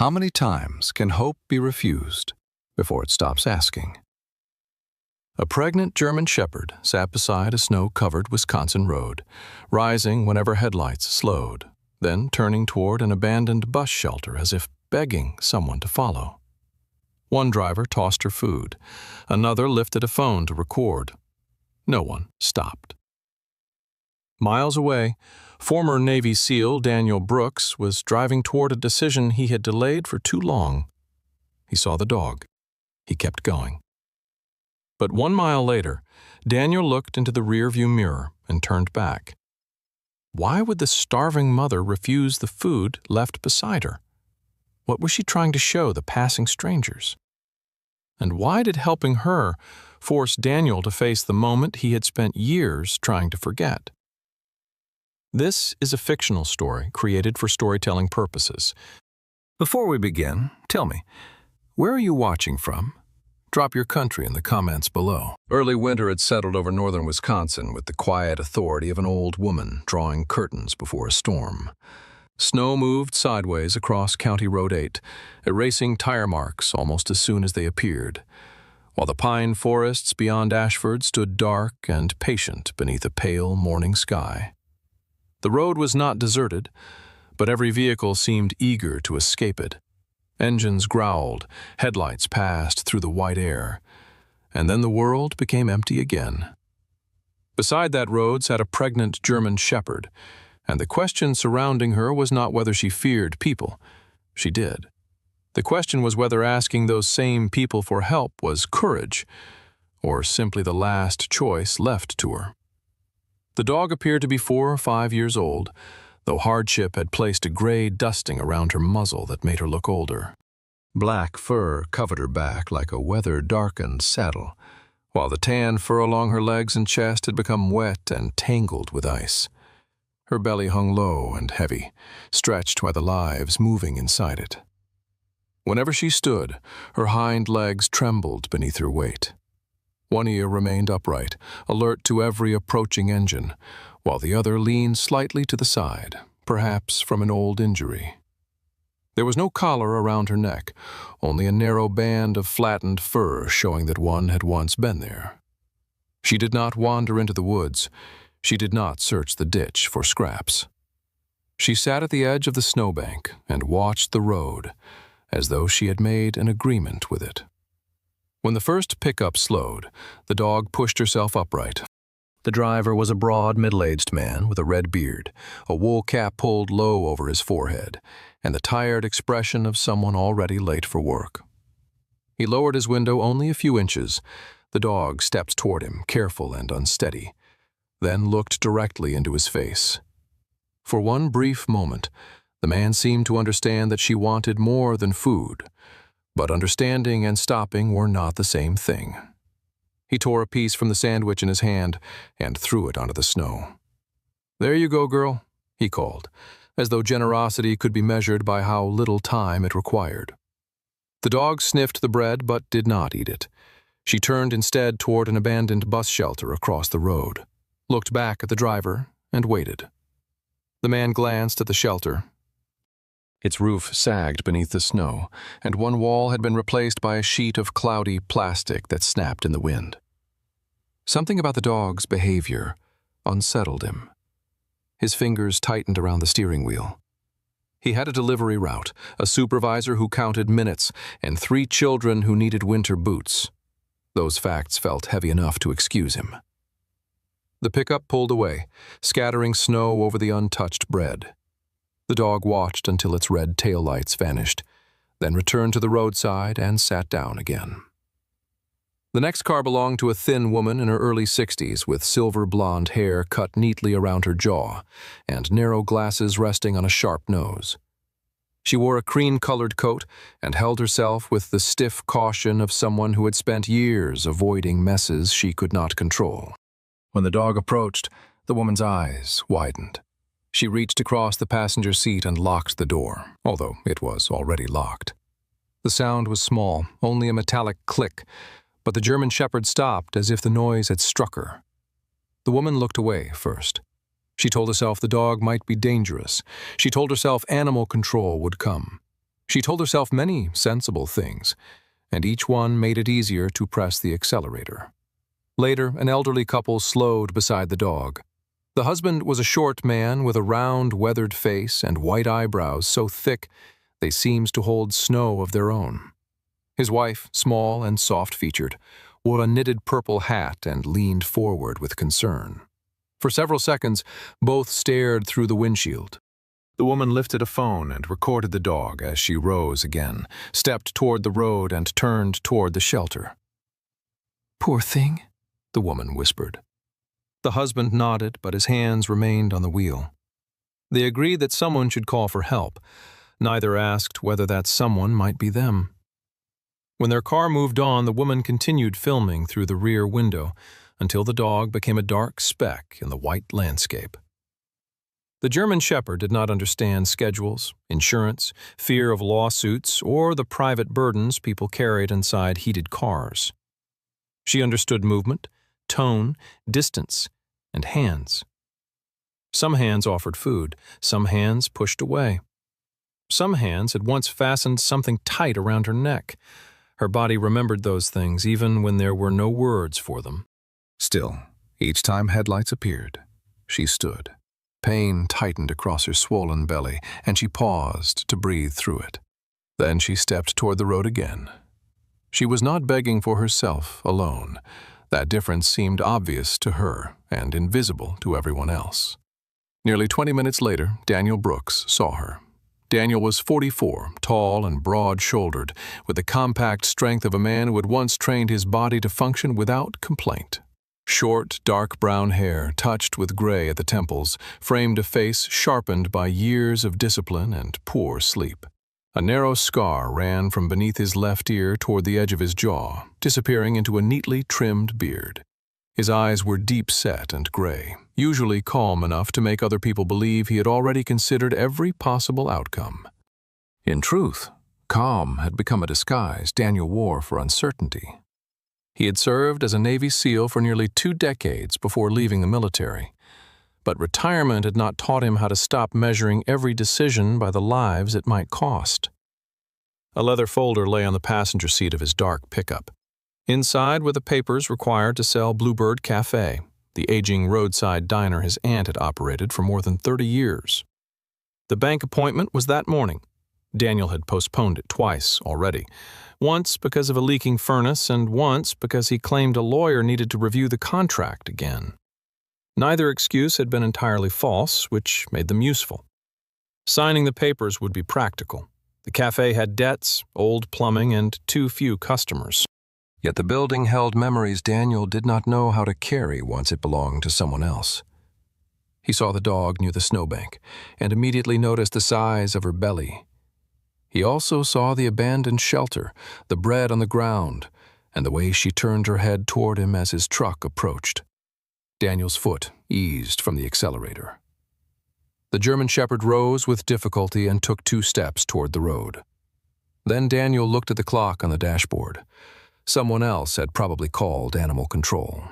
How many times can hope be refused before it stops asking? A pregnant German shepherd sat beside a snow-covered Wisconsin road, rising whenever headlights slowed, then turning toward an abandoned bus shelter as if begging someone to follow. One driver tossed her food. Another lifted a phone to record. No one stopped. Miles away, former Navy SEAL Daniel Brooks was driving toward a decision he had delayed for too long. He saw the dog. He kept going. But 1 mile later, Daniel looked into the rearview mirror and turned back. Why would the starving mother refuse the food left beside her? What was she trying to show the passing strangers? And why did helping her force Daniel to face the moment he had spent years trying to forget? This is a fictional story created for storytelling purposes. Before we begin, tell me, where are you watching from? Drop your country in the comments below. Early winter had settled over northern Wisconsin with the quiet authority of an old woman drawing curtains before a storm. Snow moved sideways across County Road 8, erasing tire marks almost as soon as they appeared, while the pine forests beyond Ashford stood dark and patient beneath a pale morning sky. The road was not deserted, but every vehicle seemed eager to escape it. Engines growled, headlights passed through the white air, and then the world became empty again. Beside that road sat a pregnant German shepherd, and the question surrounding her was not whether she feared people. She did. The question was whether asking those same people for help was courage, or simply the last choice left to her. The dog appeared to be 4 or 5 years old, though hardship had placed a gray dusting around her muzzle that made her look older. Black fur covered her back like a weather-darkened saddle, while the tan fur along her legs and chest had become wet and tangled with ice. Her belly hung low and heavy, stretched by the lives moving inside it. Whenever she stood, her hind legs trembled beneath her weight. One ear remained upright, alert to every approaching engine, while the other leaned slightly to the side, perhaps from an old injury. There was no collar around her neck, only a narrow band of flattened fur showing that one had once been there. She did not wander into the woods. She did not search the ditch for scraps. She sat at the edge of the snowbank and watched the road, as though she had made an agreement with it. When the first pickup slowed, the dog pushed herself upright. The driver was a broad, middle-aged man with a red beard, a wool cap pulled low over his forehead, and the tired expression of someone already late for work. He lowered his window only a few inches. The dog stepped toward him, careful and unsteady, then looked directly into his face. For one brief moment, the man seemed to understand that she wanted more than food, but understanding and stopping were not the same thing. He tore a piece from the sandwich in his hand and threw it onto the snow. "There you go, girl," he called, as though generosity could be measured by how little time it required. The dog sniffed the bread but did not eat it. She turned instead toward an abandoned bus shelter across the road, looked back at the driver, and waited. The man glanced at the shelter. Its roof sagged beneath the snow, and one wall had been replaced by a sheet of cloudy plastic that snapped in the wind. Something about the dog's behavior unsettled him. His fingers tightened around the steering wheel. He had a delivery route, a supervisor who counted minutes, and 3 children who needed winter boots. Those facts felt heavy enough to excuse him. The pickup pulled away, scattering snow over the untouched bread. The dog watched until its red taillights vanished, then returned to the roadside and sat down again. The next car belonged to a thin woman in her early 60s with silver blonde hair cut neatly around her jaw and narrow glasses resting on a sharp nose. She wore a cream-colored coat and held herself with the stiff caution of someone who had spent years avoiding messes she could not control. When the dog approached, the woman's eyes widened. She reached across the passenger seat and locked the door, although it was already locked. The sound was small, only a metallic click, but the German shepherd stopped as if the noise had struck her. The woman looked away first. She told herself the dog might be dangerous. She told herself animal control would come. She told herself many sensible things, and each one made it easier to press the accelerator. Later, an elderly couple slowed beside the dog. The husband was a short man with a round, weathered face and white eyebrows so thick they seemed to hold snow of their own. His wife, small and soft-featured, wore a knitted purple hat and leaned forward with concern. For several seconds, both stared through the windshield. The woman lifted a phone and recorded the dog as she rose again, stepped toward the road and turned toward the shelter. "Poor thing," the woman whispered. The husband nodded, but his hands remained on the wheel. They agreed that someone should call for help. Neither asked whether that someone might be them. When their car moved on, the woman continued filming through the rear window until the dog became a dark speck in the white landscape. The German Shepherd did not understand schedules, insurance, fear of lawsuits, or the private burdens people carried inside heated cars. She understood movement, tone, distance, and hands. Some hands offered food, some hands pushed away. Some hands had once fastened something tight around her neck. Her body remembered those things even when there were no words for them. Still, each time headlights appeared, she stood. Pain tightened across her swollen belly, and she paused to breathe through it. Then she stepped toward the road again. She was not begging for herself alone. That difference seemed obvious to her and invisible to everyone else. Nearly 20 minutes later, Daniel Brooks saw her. Daniel was 44, tall and broad-shouldered, with the compact strength of a man who had once trained his body to function without complaint. Short, dark brown hair, touched with gray at the temples, framed a face sharpened by years of discipline and poor sleep. A narrow scar ran from beneath his left ear toward the edge of his jaw, disappearing into a neatly trimmed beard. His eyes were deep-set and gray, usually calm enough to make other people believe he had already considered every possible outcome. In truth, calm had become a disguise Daniel wore for uncertainty. He had served as a Navy SEAL for nearly 2 decades before leaving the military, but retirement had not taught him how to stop measuring every decision by the lives it might cost. A leather folder lay on the passenger seat of his dark pickup. Inside were the papers required to sell Bluebird Cafe, the aging roadside diner his aunt had operated for more than 30 years. The bank appointment was that morning. Daniel had postponed it twice already, once because of a leaking furnace and once because he claimed a lawyer needed to review the contract again. Neither excuse had been entirely false, which made them useful. Signing the papers would be practical. The cafe had debts, old plumbing, and too few customers. Yet the building held memories Daniel did not know how to carry once it belonged to someone else. He saw the dog near the snowbank and immediately noticed the size of her belly. He also saw the abandoned shelter, the bread on the ground, and the way she turned her head toward him as his truck approached. Daniel's foot eased from the accelerator. The German Shepherd rose with difficulty and took 2 steps toward the road. Then Daniel looked at the clock on the dashboard. Someone else had probably called animal control.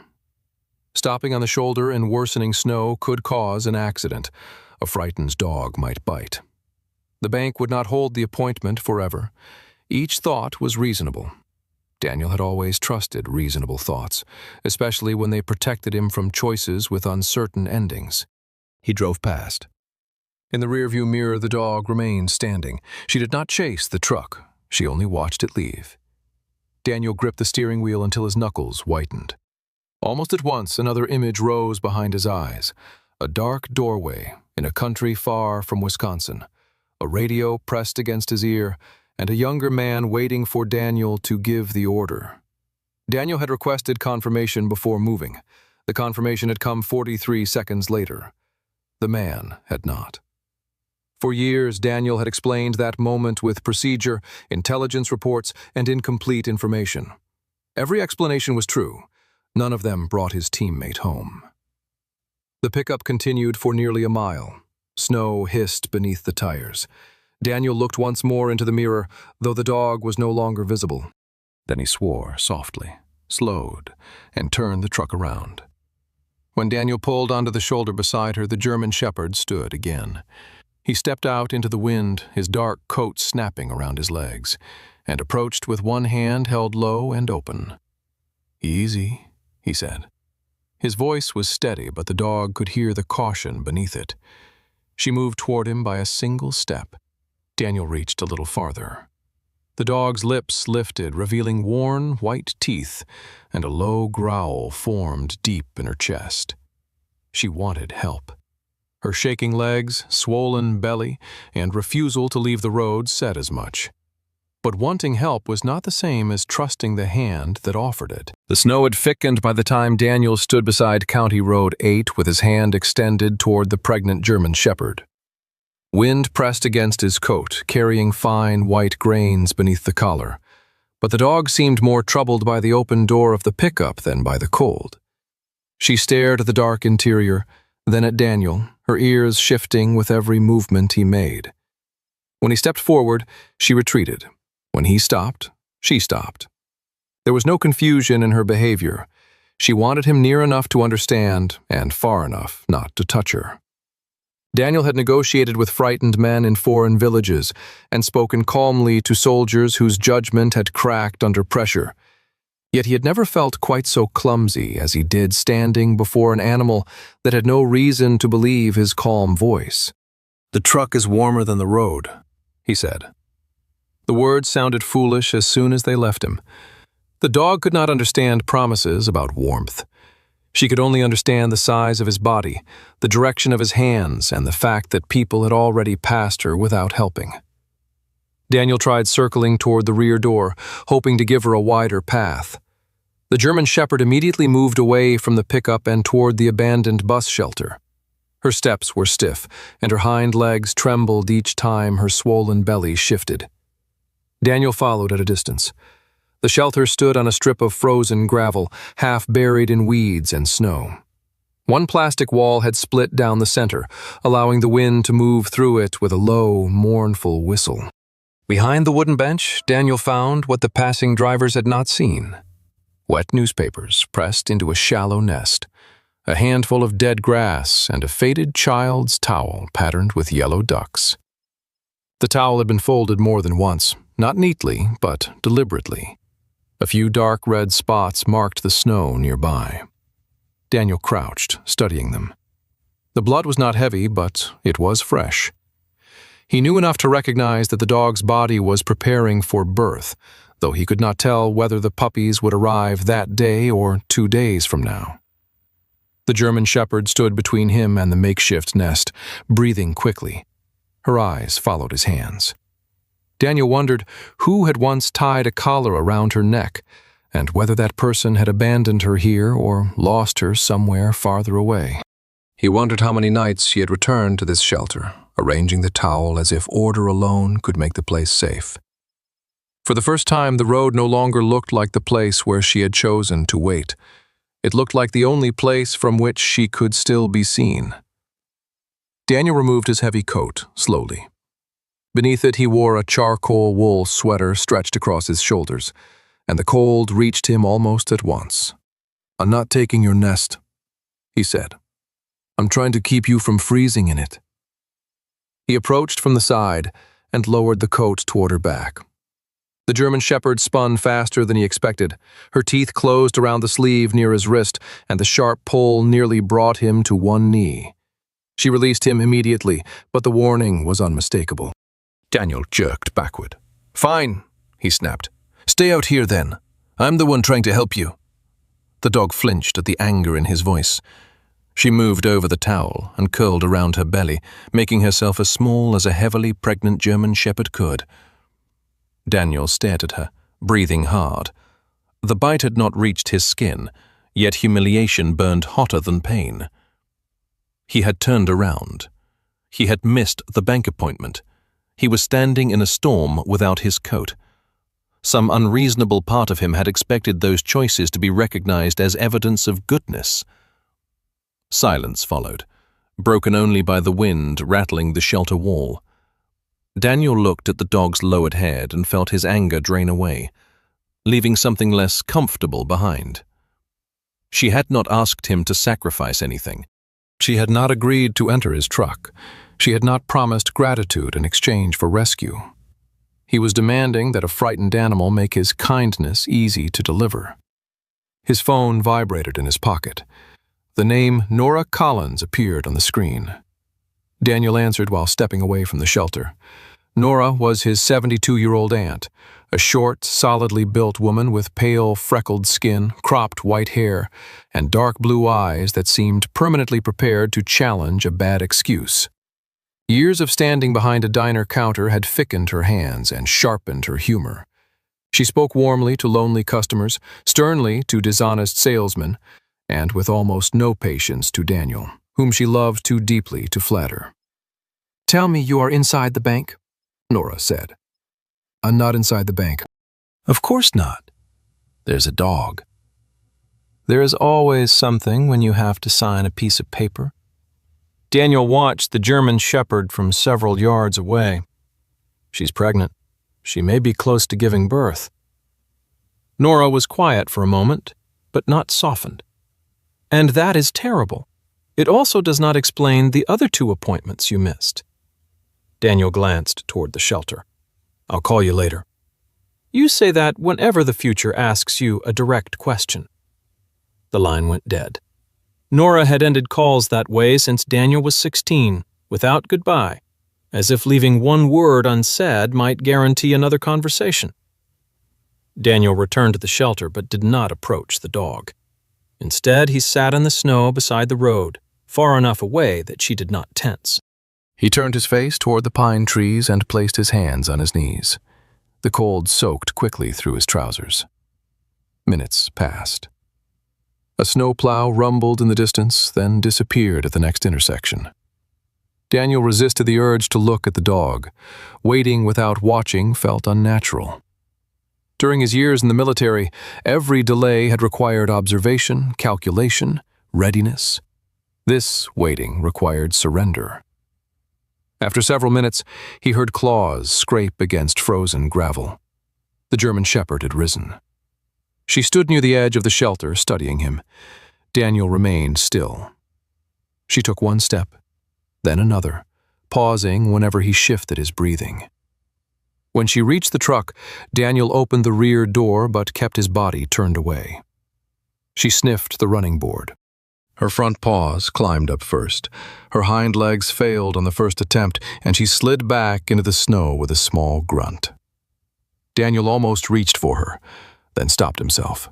Stopping on the shoulder in worsening snow could cause an accident. A frightened dog might bite. The bank would not hold the appointment forever. Each thought was reasonable. Daniel had always trusted reasonable thoughts, especially when they protected him from choices with uncertain endings. He drove past. In the rearview mirror, the dog remained standing. She did not chase the truck. She only watched it leave. Daniel gripped the steering wheel until his knuckles whitened. Almost at once, another image rose behind his eyes. A dark doorway in a country far from Wisconsin. A radio pressed against his ear, and a younger man waiting for Daniel to give the order. Daniel had requested confirmation before moving. The confirmation had come 43 seconds later. The man had not. For years, Daniel had explained that moment with procedure, intelligence reports, and incomplete information. Every explanation was true. None of them brought his teammate home. The pickup continued for nearly a mile. Snow hissed beneath the tires. Daniel looked once more into the mirror, though the dog was no longer visible. Then he swore softly, slowed, and turned the truck around. When Daniel pulled onto the shoulder beside her, the German Shepherd stood again. He stepped out into the wind, his dark coat snapping around his legs, and approached with one hand held low and open. "Easy," he said. His voice was steady, but the dog could hear the caution beneath it. She moved toward him by a single step. Daniel reached a little farther. The dog's lips lifted, revealing worn, white teeth, and a low growl formed deep in her chest. She wanted help. Her shaking legs, swollen belly, and refusal to leave the road said as much. But wanting help was not the same as trusting the hand that offered it. The snow had thickened by the time Daniel stood beside County Road 8 with his hand extended toward the pregnant German shepherd. Wind pressed against his coat, carrying fine white grains beneath the collar, but the dog seemed more troubled by the open door of the pickup than by the cold. She stared at the dark interior, then at Daniel, her ears shifting with every movement he made. When he stepped forward, she retreated. When he stopped, she stopped. There was no confusion in her behavior. She wanted him near enough to understand and far enough not to touch her. Daniel had negotiated with frightened men in foreign villages and spoken calmly to soldiers whose judgment had cracked under pressure. Yet he had never felt quite so clumsy as he did standing before an animal that had no reason to believe his calm voice. "The truck is warmer than the road," he said. The words sounded foolish as soon as they left him. The dog could not understand promises about warmth. She could only understand the size of his body, the direction of his hands, and the fact that people had already passed her without helping. Daniel tried circling toward the rear door, hoping to give her a wider path. The German shepherd immediately moved away from the pickup and toward the abandoned bus shelter. Her steps were stiff, and her hind legs trembled each time her swollen belly shifted. Daniel followed at a distance. The shelter stood on a strip of frozen gravel, half buried in weeds and snow. One plastic wall had split down the center, allowing the wind to move through it with a low, mournful whistle. Behind the wooden bench, Daniel found what the passing drivers had not seen: wet newspapers pressed into a shallow nest, a handful of dead grass, and a faded child's towel patterned with yellow ducks. The towel had been folded more than once, not neatly, but deliberately. A few dark red spots marked the snow nearby. Daniel crouched, studying them. The blood was not heavy, but it was fresh. He knew enough to recognize that the dog's body was preparing for birth, though he could not tell whether the puppies would arrive that day or 2 days from now. The German shepherd stood between him and the makeshift nest, breathing quickly. Her eyes followed his hands. Daniel wondered who had once tied a collar around her neck, and whether that person had abandoned her here or lost her somewhere farther away. He wondered how many nights she had returned to this shelter, arranging the towel as if order alone could make the place safe. For the first time, the road no longer looked like the place where she had chosen to wait. It looked like the only place from which she could still be seen. Daniel removed his heavy coat, slowly. Beneath it, he wore a charcoal wool sweater stretched across his shoulders, and the cold reached him almost at once. "I'm not taking your nest," he said. "I'm trying to keep you from freezing in it." He approached from the side and lowered the coat toward her back. The German shepherd spun faster than he expected. Her teeth closed around the sleeve near his wrist, and the sharp pull nearly brought him to one knee. She released him immediately, but the warning was unmistakable. Daniel jerked backward. "Fine," he snapped. "Stay out here then. I'm the one trying to help you." The dog flinched at the anger in his voice. She moved over the towel and curled around her belly, making herself as small as a heavily pregnant German shepherd could. Daniel stared at her, breathing hard. The bite had not reached his skin, yet humiliation burned hotter than pain. He had turned around. He had missed the bank appointment. He was standing in a storm without his coat. Some unreasonable part of him had expected those choices to be recognized as evidence of goodness. Silence followed, broken only by the wind rattling the shelter wall. Daniel looked at the dog's lowered head and felt his anger drain away, leaving something less comfortable behind. She had not asked him to sacrifice anything. She had not agreed to enter his truck. She had not promised gratitude in exchange for rescue. He was demanding that a frightened animal make his kindness easy to deliver. His phone vibrated in his pocket. The name Nora Collins appeared on the screen. Daniel answered while stepping away from the shelter. Nora was his 72-year-old aunt, a short, solidly built woman with pale, freckled skin, cropped white hair, and dark blue eyes that seemed permanently prepared to challenge a bad excuse. Years of standing behind a diner counter had thickened her hands and sharpened her humor. She spoke warmly to lonely customers, sternly to dishonest salesmen, and with almost no patience to Daniel, whom she loved too deeply to flatter. "Tell me you are inside the bank," Nora said. "I'm not inside the bank." "Of course not. There's a dog." "There is always something when you have to sign a piece of paper." Daniel watched the German shepherd from several yards away. "She's pregnant. She may be close to giving birth." Nora was quiet for a moment, but not softened. "And that is terrible. It also does not explain the other 2 appointments you missed." Daniel glanced toward the shelter. "I'll call you later." "You say that whenever the future asks you a direct question." The line went dead. Nora had ended calls that way since Daniel was 16, without goodbye, as if leaving one word unsaid might guarantee another conversation. Daniel returned to the shelter but did not approach the dog. Instead, he sat in the snow beside the road, far enough away that she did not tense. He turned his face toward the pine trees and placed his hands on his knees. The cold soaked quickly through his trousers. Minutes passed. A snowplow rumbled in the distance, then disappeared at the next intersection. Daniel resisted the urge to look at the dog. Waiting without watching felt unnatural. During his years in the military, every delay had required observation, calculation, readiness. This waiting required surrender. After several minutes, he heard claws scrape against frozen gravel. The German shepherd had risen. She stood near the edge of the shelter, studying him. Daniel remained still. She took one step, then another, pausing whenever he shifted his breathing. When she reached the truck, Daniel opened the rear door but kept his body turned away. She sniffed the running board. Her front paws climbed up first. Her hind legs failed on the first attempt, and she slid back into the snow with a small grunt. Daniel almost reached for her, then stopped himself.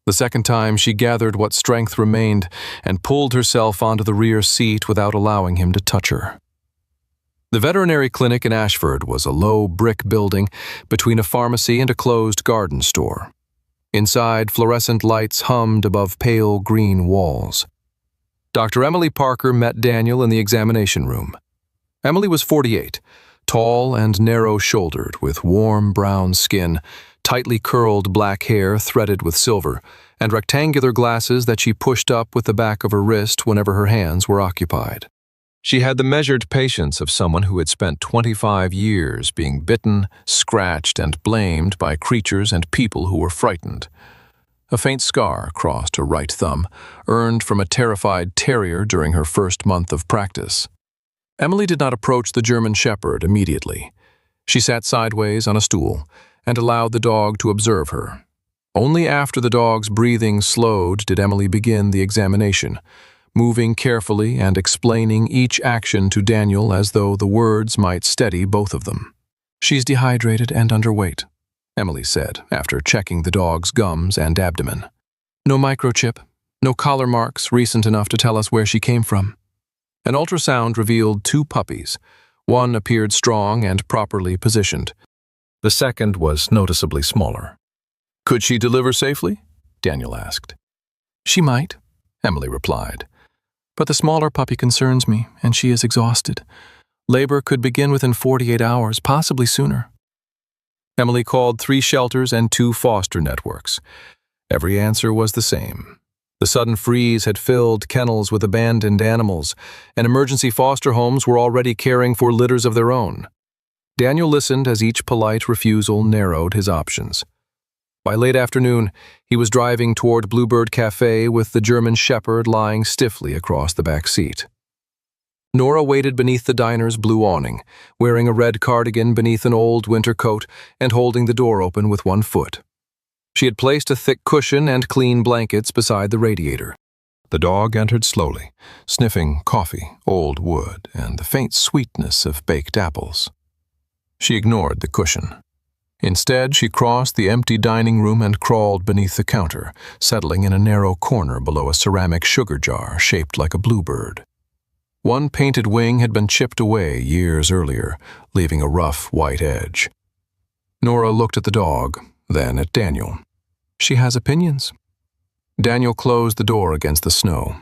The second time, she gathered what strength remained and pulled herself onto the rear seat without allowing him to touch her. The veterinary clinic in Ashford was a low brick building between a pharmacy and a closed garden store. Inside, fluorescent lights hummed above pale green walls. Dr. Emily Parker met Daniel in the examination room. Emily was 48, tall and narrow-shouldered, with warm brown skin, tightly curled black hair threaded with silver, and rectangular glasses that she pushed up with the back of her wrist whenever her hands were occupied. She had the measured patience of someone who had spent 25 years being bitten, scratched, and blamed by creatures and people who were frightened. A faint scar crossed her right thumb, earned from a terrified terrier during her first month of practice. Emily did not approach the German shepherd immediately. She sat sideways on a stool and allowed the dog to observe her. Only after the dog's breathing slowed did Emily begin the examination, moving carefully and explaining each action to Daniel as though the words might steady both of them. "She's dehydrated and underweight," Emily said, after checking the dog's gums and abdomen. "No microchip, no collar marks recent enough to tell us where she came from." An ultrasound revealed 2 puppies. One appeared strong and properly positioned. The second was noticeably smaller. "Could she deliver safely?" Daniel asked. "She might," Emily replied. "But the smaller puppy concerns me, and she is exhausted. Labor could begin within 48 hours, possibly sooner." Emily called 3 shelters and 2 foster networks. Every answer was the same. The sudden freeze had filled kennels with abandoned animals, and emergency foster homes were already caring for litters of their own. Daniel listened as each polite refusal narrowed his options. By late afternoon, he was driving toward Bluebird Cafe with the German shepherd lying stiffly across the back seat. Nora waited beneath the diner's blue awning, wearing a red cardigan beneath an old winter coat and holding the door open with one foot. She had placed a thick cushion and clean blankets beside the radiator. The dog entered slowly, sniffing coffee, old wood, and the faint sweetness of baked apples. She ignored the cushion. Instead, she crossed the empty dining room and crawled beneath the counter, settling in a narrow corner below a ceramic sugar jar shaped like a bluebird. One painted wing had been chipped away years earlier, leaving a rough white edge. Nora looked at the dog, then at Daniel. She has opinions. Daniel closed the door against the snow.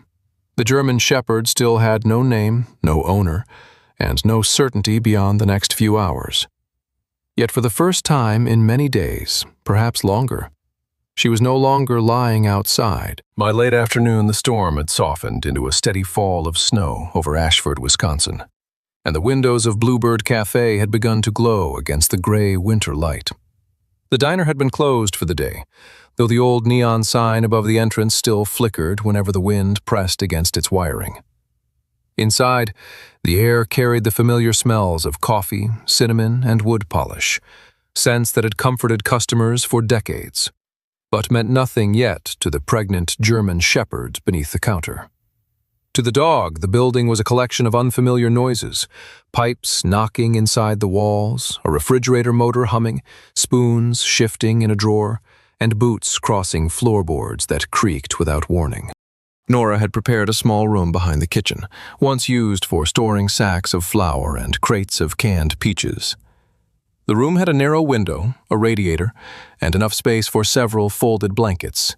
The German shepherd still had no name, no owner, and no certainty beyond the next few hours. Yet for the first time in many days, perhaps longer, she was no longer lying outside. By late afternoon, the storm had softened into a steady fall of snow over Ashford, Wisconsin, and the windows of Bluebird Cafe had begun to glow against the gray winter light. The diner had been closed for the day, though the old neon sign above the entrance still flickered whenever the wind pressed against its wiring. Inside, the air carried the familiar smells of coffee, cinnamon, and wood polish, scents that had comforted customers for decades, but meant nothing yet to the pregnant German shepherd beneath the counter. To the dog, the building was a collection of unfamiliar noises, pipes knocking inside the walls, a refrigerator motor humming, spoons shifting in a drawer, and boots crossing floorboards that creaked without warning. Nora had prepared a small room behind the kitchen, once used for storing sacks of flour and crates of canned peaches. The room had a narrow window, a radiator, and enough space for several folded blankets.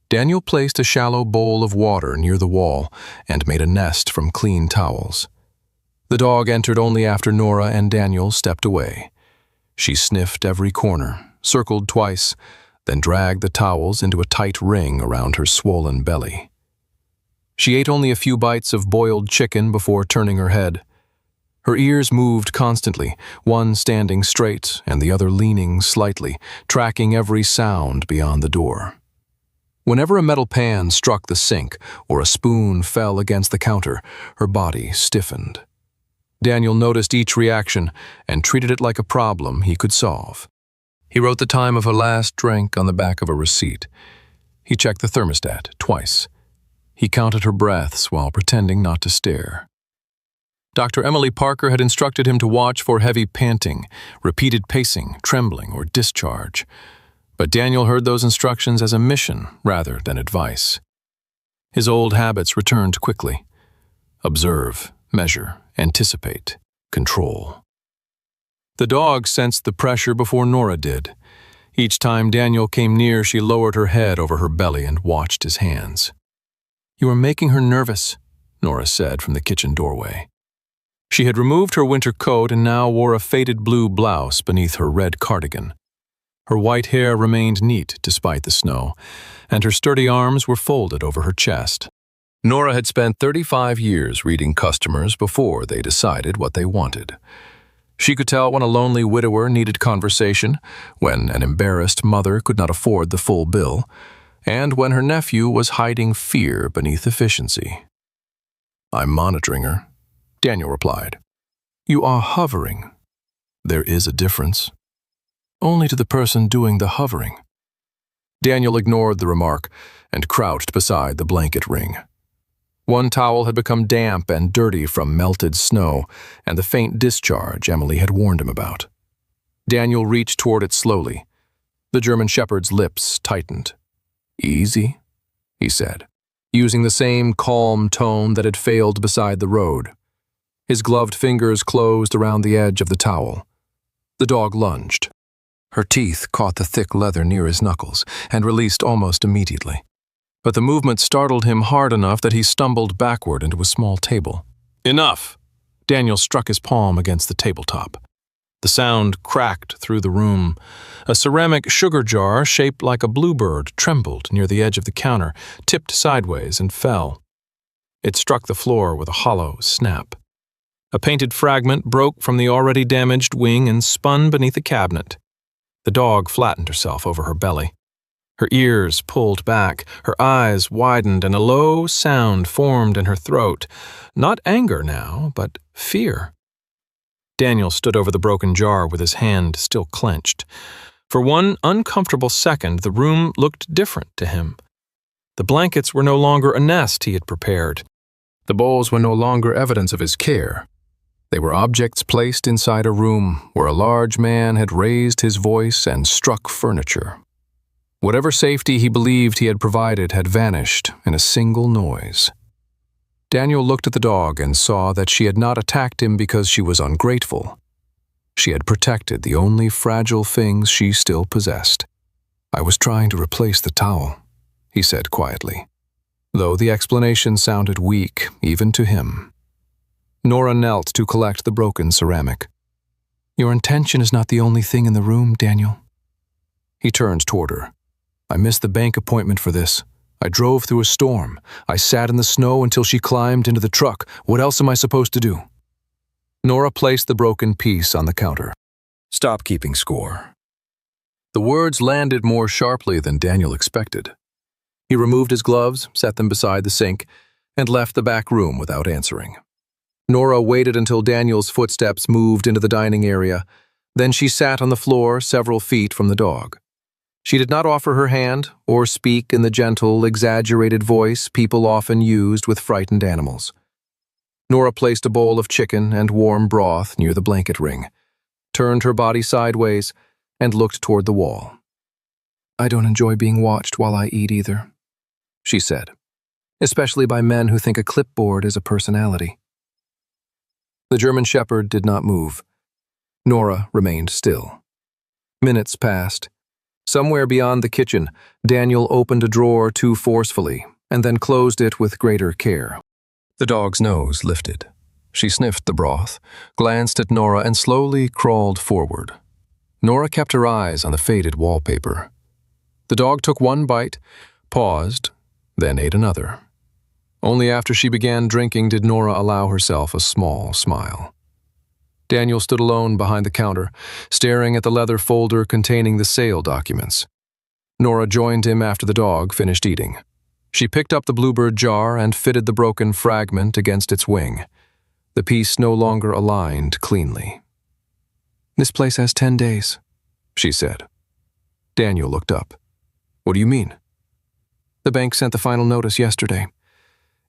Daniel placed a shallow bowl of water near the wall and made a nest from clean towels. The dog entered only after Nora and Daniel stepped away. She sniffed every corner, circled twice, then dragged the towels into a tight ring around her swollen belly. She ate only a few bites of boiled chicken before turning her head. Her ears moved constantly, one standing straight and the other leaning slightly, tracking every sound beyond the door. Whenever a metal pan struck the sink or a spoon fell against the counter, her body stiffened. Daniel noticed each reaction and treated it like a problem he could solve. He wrote the time of her last drink on the back of a receipt. He checked the thermostat twice. He counted her breaths while pretending not to stare. Dr. Emily Parker had instructed him to watch for heavy panting, repeated pacing, trembling, or discharge. But Daniel heard those instructions as a mission rather than advice. His old habits returned quickly. Observe, measure, anticipate, control. The dog sensed the pressure before Nora did. Each time Daniel came near, she lowered her head over her belly and watched his hands. "You are making her nervous," Nora said from the kitchen doorway. She had removed her winter coat and now wore a faded blue blouse beneath her red cardigan. Her white hair remained neat despite the snow, and her sturdy arms were folded over her chest. Nora had spent 35 years reading customers before they decided what they wanted. She could tell when a lonely widower needed conversation, when an embarrassed mother could not afford the full bill, and when her nephew was hiding fear beneath efficiency. "I'm monitoring her," Daniel replied. "You are hovering. There is a difference. Only to the person doing the hovering." Daniel ignored the remark and crouched beside the blanket ring. One towel had become damp and dirty from melted snow and the faint discharge Emily had warned him about. Daniel reached toward it slowly. The German shepherd's lips tightened. "Easy," he said, using the same calm tone that had failed beside the road. His gloved fingers closed around the edge of the towel. The dog lunged. Her teeth caught the thick leather near his knuckles and released almost immediately. But the movement startled him hard enough that he stumbled backward into a small table. "Enough!" Daniel struck his palm against the tabletop. The sound cracked through the room. A ceramic sugar jar shaped like a bluebird trembled near the edge of the counter, tipped sideways and fell. It struck the floor with a hollow snap. A painted fragment broke from the already damaged wing and spun beneath a cabinet. The dog flattened herself over her belly. Her ears pulled back, her eyes widened, and a low sound formed in her throat. Not anger now, but fear. Daniel stood over the broken jar with his hand still clenched. For one uncomfortable second, the room looked different to him. The blankets were no longer a nest he had prepared. The bowls were no longer evidence of his care. They were objects placed inside a room where a large man had raised his voice and struck furniture. Whatever safety he believed he had provided had vanished in a single noise. Daniel looked at the dog and saw that she had not attacked him because she was ungrateful. She had protected the only fragile things she still possessed. "I was trying to replace the towel," he said quietly, though the explanation sounded weak even to him. Nora knelt to collect the broken ceramic. "Your intention is not the only thing in the room, Daniel." He turned toward her. "I missed the bank appointment for this. I drove through a storm. I sat in the snow until she climbed into the truck. What else am I supposed to do?" Nora placed the broken piece on the counter. "Stop keeping score." The words landed more sharply than Daniel expected. He removed his gloves, set them beside the sink, and left the back room without answering. Nora waited until Daniel's footsteps moved into the dining area. Then she sat on the floor several feet from the dog. She did not offer her hand or speak in the gentle, exaggerated voice people often used with frightened animals. Nora placed a bowl of chicken and warm broth near the blanket ring, turned her body sideways, and looked toward the wall. "I don't enjoy being watched while I eat either," she said, "especially by men who think a clipboard is a personality." The German Shepherd did not move. Nora remained still. Minutes passed. Somewhere beyond the kitchen, Daniel opened a drawer too forcefully and then closed it with greater care. The dog's nose lifted. She sniffed the broth, glanced at Nora, and slowly crawled forward. Nora kept her eyes on the faded wallpaper. The dog took one bite, paused, then ate another. Only after she began drinking did Nora allow herself a small smile. Daniel stood alone behind the counter, staring at the leather folder containing the sale documents. Nora joined him after the dog finished eating. She picked up the Bluebird jar and fitted the broken fragment against its wing. The piece no longer aligned cleanly. "This place has 10 days, she said. Daniel looked up. "What do you mean?" "The bank sent the final notice yesterday.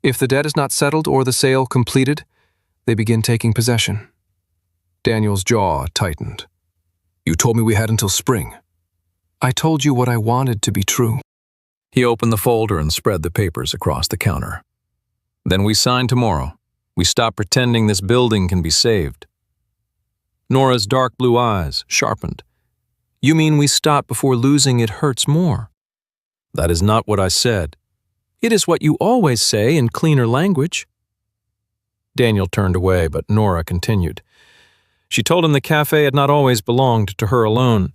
If the debt is not settled or the sale completed, they begin taking possession." Daniel's jaw tightened. "You told me we had until spring." "I told you what I wanted to be true." He opened the folder and spread the papers across the counter. "Then we sign tomorrow. We stop pretending this building can be saved." Nora's dark blue eyes sharpened. "You mean we stop before losing it hurts more?" "That is not what I said." "It is what you always say in cleaner language." Daniel turned away, but Nora continued. She told him the cafe had not always belonged to her alone.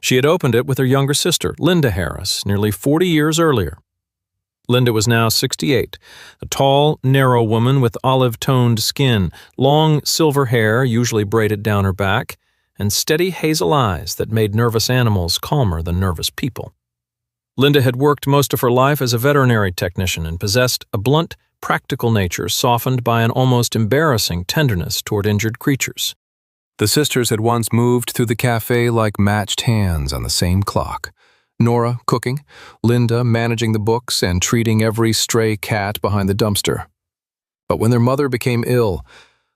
She had opened it with her younger sister, Linda Harris, nearly 40 years earlier. Linda was now 68, a tall, narrow woman with olive-toned skin, long silver hair usually braided down her back, and steady hazel eyes that made nervous animals calmer than nervous people. Linda had worked most of her life as a veterinary technician and possessed a blunt, practical nature softened by an almost embarrassing tenderness toward injured creatures. The sisters had once moved through the cafe like matched hands on the same clock. Nora cooking, Linda managing the books and treating every stray cat behind the dumpster. But when their mother became ill,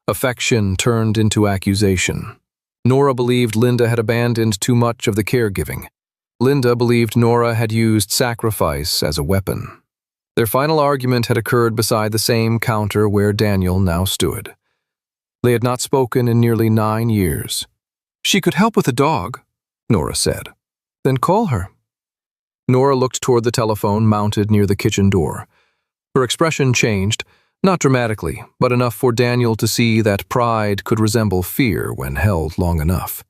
affection turned into accusation. Nora believed Linda had abandoned too much of the caregiving. Linda believed Nora had used sacrifice as a weapon. Their final argument had occurred beside the same counter where Daniel now stood. They had not spoken in nearly 9 years. "She could help with the dog," Nora said. "Then call her." Nora looked toward the telephone mounted near the kitchen door. Her expression changed, not dramatically, but enough for Daniel to see that pride could resemble fear when held long enough.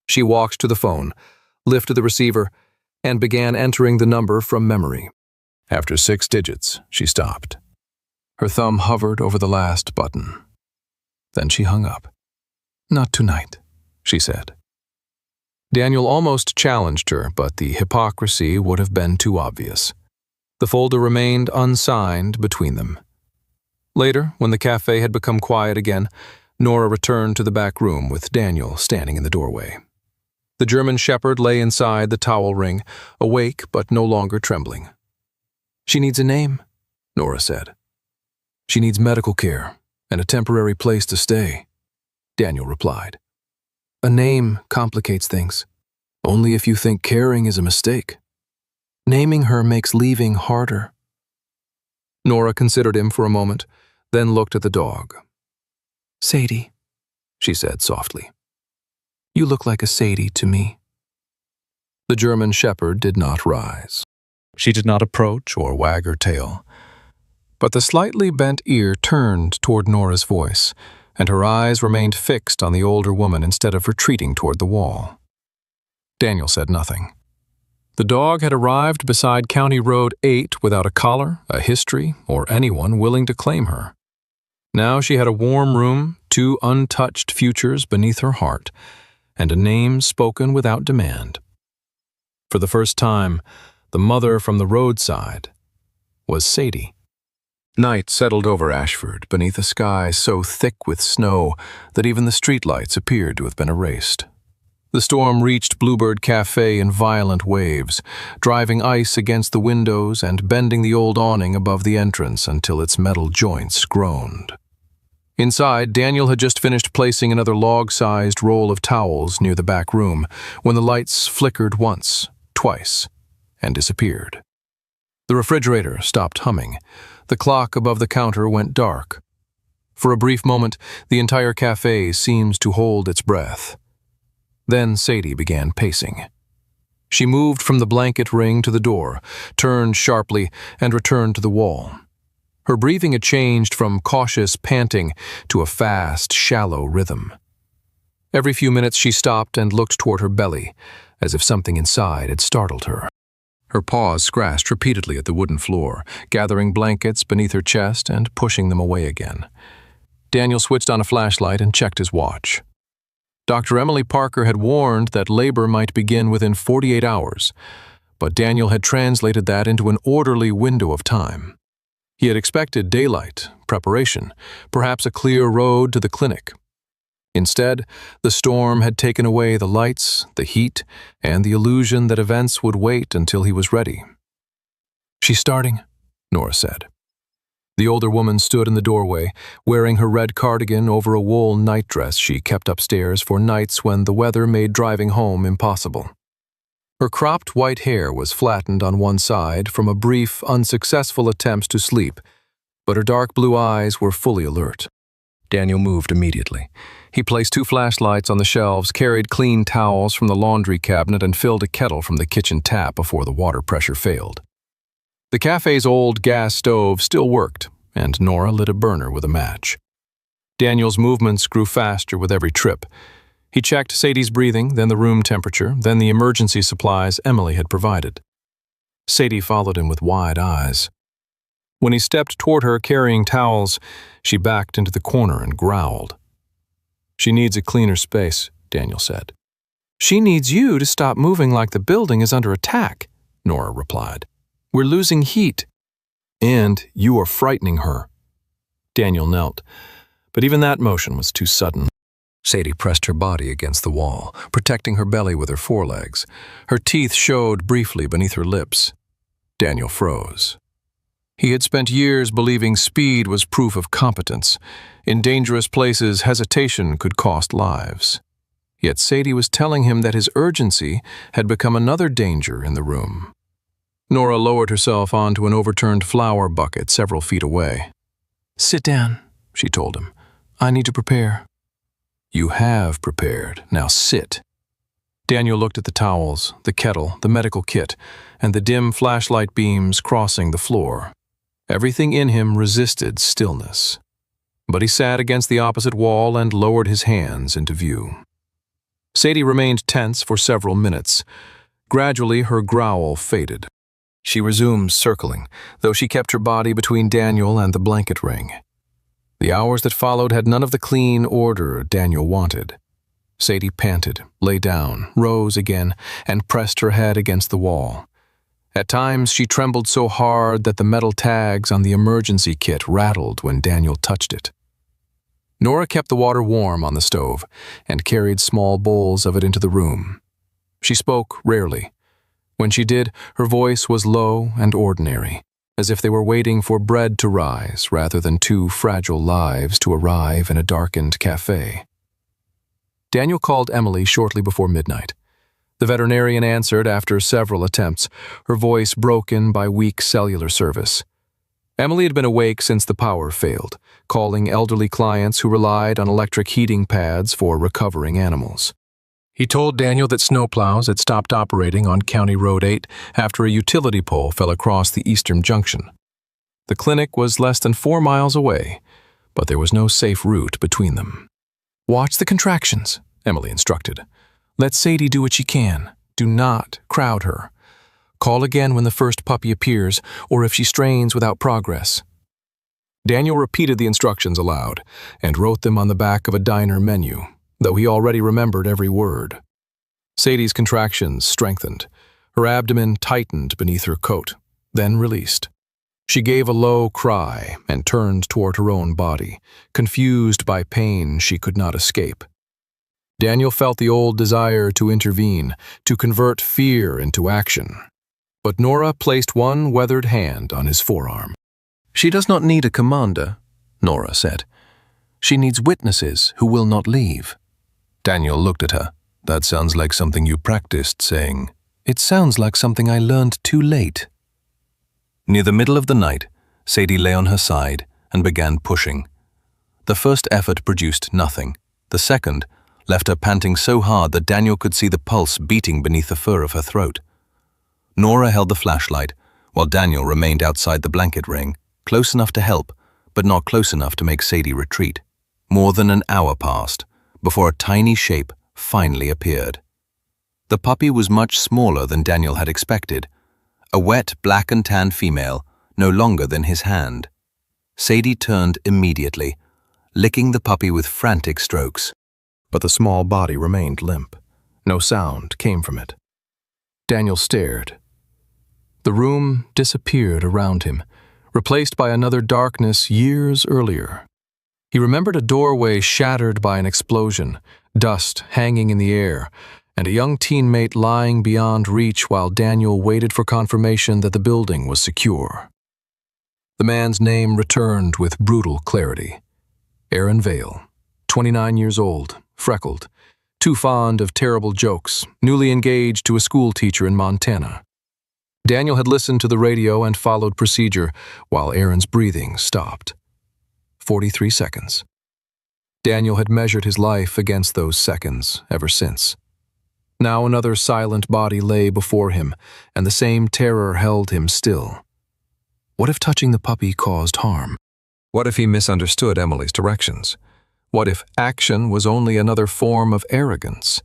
She walked to the phone, lifted the receiver, and began entering the number from memory. After 6 digits, she stopped. Her thumb hovered over the last button. Then she hung up. "Not tonight," she said. Daniel almost challenged her, but the hypocrisy would have been too obvious. The folder remained unsigned between them. Later, when the cafe had become quiet again, Nora returned to the back room with Daniel standing in the doorway. The German shepherd lay inside the towel ring, awake but no longer trembling. "She needs a name," Nora said. "She needs medical care and a temporary place to stay," Daniel replied. "A name complicates things. Only if you think caring is a mistake. Naming her makes leaving harder." Nora considered him for a moment, then looked at the dog. "Sadie," she said softly. "You look like a Sadie to me." The German shepherd did not rise. She did not approach or wag her tail. But the slightly bent ear turned toward Nora's voice, and her eyes remained fixed on the older woman instead of retreating toward the wall. Daniel said nothing. The dog had arrived beside County Road 8 without a collar, a history, or anyone willing to claim her. Now she had a warm room, 2 untouched futures beneath her heart, and a name spoken without demand. For the first time, the mother from the roadside was Sadie. Night settled over Ashford beneath a sky so thick with snow that even the streetlights appeared to have been erased. The storm reached Bluebird Cafe in violent waves, driving ice against the windows and bending the old awning above the entrance until its metal joints groaned. Inside, Daniel had just finished placing another log-sized roll of towels near the back room when the lights flickered once, twice, and disappeared. The refrigerator stopped humming. The clock above the counter went dark. For a brief moment, the entire cafe seemed to hold its breath. Then Sadie began pacing. She moved from the blanket ring to the door, turned sharply, and returned to the wall. Her breathing had changed from cautious panting to a fast, shallow rhythm. Every few minutes she stopped and looked toward her belly, as if something inside had startled her. Her paws scratched repeatedly at the wooden floor, gathering blankets beneath her chest and pushing them away again. Daniel switched on a flashlight and checked his watch. Dr. Emily Parker had warned that labor might begin within 48 hours, but Daniel had translated that into an orderly window of time. He had expected daylight, preparation, perhaps a clear road to the clinic. Instead, the storm had taken away the lights, the heat, and the illusion that events would wait until he was ready. "She's starting," Nora said. The older woman stood in the doorway, wearing her red cardigan over a wool nightdress she kept upstairs for nights when the weather made driving home impossible. Her cropped white hair was flattened on one side from a brief, unsuccessful attempt to sleep, but her dark blue eyes were fully alert. Daniel moved immediately. He placed 2 flashlights on the shelves, carried clean towels from the laundry cabinet, and filled a kettle from the kitchen tap before the water pressure failed. The cafe's old gas stove still worked, and Nora lit a burner with a match. Daniel's movements grew faster with every trip. He checked Sadie's breathing, then the room temperature, then the emergency supplies Emily had provided. Sadie followed him with wide eyes. When he stepped toward her carrying towels, she backed into the corner and growled. "She needs a cleaner space," Daniel said. "She needs you to stop moving like the building is under attack," Nora replied. "We're losing heat." "And you are frightening her." Daniel knelt, but even that motion was too sudden. Sadie pressed her body against the wall, protecting her belly with her forelegs. Her teeth showed briefly beneath her lips. Daniel froze. He had spent years believing speed was proof of competence. In dangerous places, hesitation could cost lives. Yet Sadie was telling him that his urgency had become another danger in the room. Nora lowered herself onto an overturned flower bucket several feet away. "Sit down," she told him. "I need to prepare." "You have prepared. Now sit." Daniel looked at the towels, the kettle, the medical kit, and the dim flashlight beams crossing the floor. Everything in him resisted stillness. But he sat against the opposite wall and lowered his hands into view. Sadie remained tense for several minutes. Gradually, her growl faded. She resumed circling, though she kept her body between Daniel and the blanket ring. The hours that followed had none of the clean order Daniel wanted. Sadie panted, lay down, rose again, and pressed her head against the wall. At times, she trembled so hard that the metal tags on the emergency kit rattled when Daniel touched it. Nora kept the water warm on the stove and carried small bowls of it into the room. She spoke rarely. When she did, her voice was low and ordinary, as if they were waiting for bread to rise rather than two fragile lives to arrive in a darkened cafe. Daniel called Emily shortly before midnight. The veterinarian answered after several attempts, her voice broken by weak cellular service. Emily had been awake since the power failed, calling elderly clients who relied on electric heating pads for recovering animals. He told Daniel that snowplows had stopped operating on County Road 8 after a utility pole fell across the eastern junction. The clinic was less than 4 miles away, but there was no safe route between them. "Watch the contractions," Emily instructed. "Let Sadie do what she can. Do not crowd her. Call again when the first puppy appears or if she strains without progress." Daniel repeated the instructions aloud and wrote them on the back of a diner menu, though he already remembered every word. Sadie's contractions strengthened. Her abdomen tightened beneath her coat, then released. She gave a low cry and turned toward her own body, confused by pain she could not escape. Daniel felt the old desire to intervene, to convert fear into action. But Nora placed one weathered hand on his forearm. "She does not need a commander," Nora said. "She needs witnesses who will not leave." Daniel looked at her. "That sounds like something you practiced saying." "It sounds like something I learned too late." Near the middle of the night, Sadie lay on her side and began pushing. The first effort produced nothing. The second left her panting so hard that Daniel could see the pulse beating beneath the fur of her throat. Nora held the flashlight, while Daniel remained outside the blanket ring, close enough to help, but not close enough to make Sadie retreat. More than an hour passed before a tiny shape finally appeared. The puppy was much smaller than Daniel had expected, a wet black and tan female, no longer than his hand. Sadie turned immediately, licking the puppy with frantic strokes. But the small body remained limp. No sound came from it. Daniel stared. The room disappeared around him, replaced by another darkness years earlier. He remembered a doorway shattered by an explosion, dust hanging in the air, and a young teammate lying beyond reach while Daniel waited for confirmation that the building was secure. The man's name returned with brutal clarity. Aaron Vale, 29 years old, freckled, too fond of terrible jokes, newly engaged to a school teacher in Montana. Daniel had listened to the radio and followed procedure while Aaron's breathing stopped. 43 seconds. Daniel had measured his life against those seconds ever since. Now another silent body lay before him, and the same terror held him still. What if touching the puppy caused harm? What if he misunderstood Emily's directions? What if action was only another form of arrogance?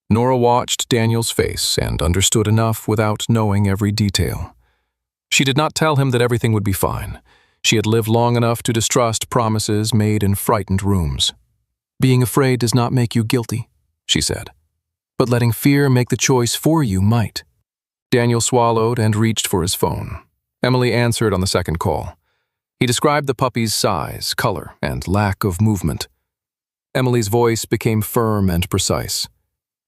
Nora watched Daniel's face and understood enough without knowing every detail. She did not tell him that everything would be fine. She had lived long enough to distrust promises made in frightened rooms. "Being afraid does not make you guilty," she said. "But letting fear make the choice for you might." Daniel swallowed and reached for his phone. Emily answered on the second call. He described the puppy's size, color, and lack of movement. Emily's voice became firm and precise.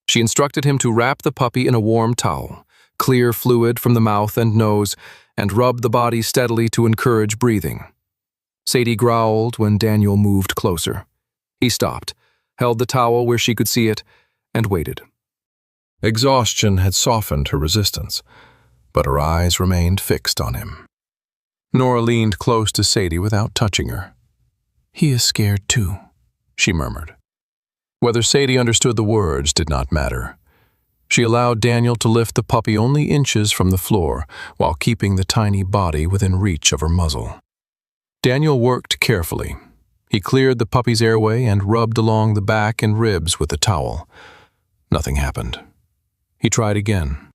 She instructed him to wrap the puppy in a warm towel, clear fluid from the mouth and nose, and rub the body steadily to encourage breathing. Sadie growled when Daniel moved closer. He stopped, held the towel where she could see it, and waited. Exhaustion had softened her resistance, but her eyes remained fixed on him. Nora leaned close to Sadie without touching her. "He is scared too," she murmured. Whether Sadie understood the words did not matter. She allowed Daniel to lift the puppy only inches from the floor while keeping the tiny body within reach of her muzzle. Daniel worked carefully. He cleared the puppy's airway and rubbed along the back and ribs with the towel. Nothing happened. He tried again.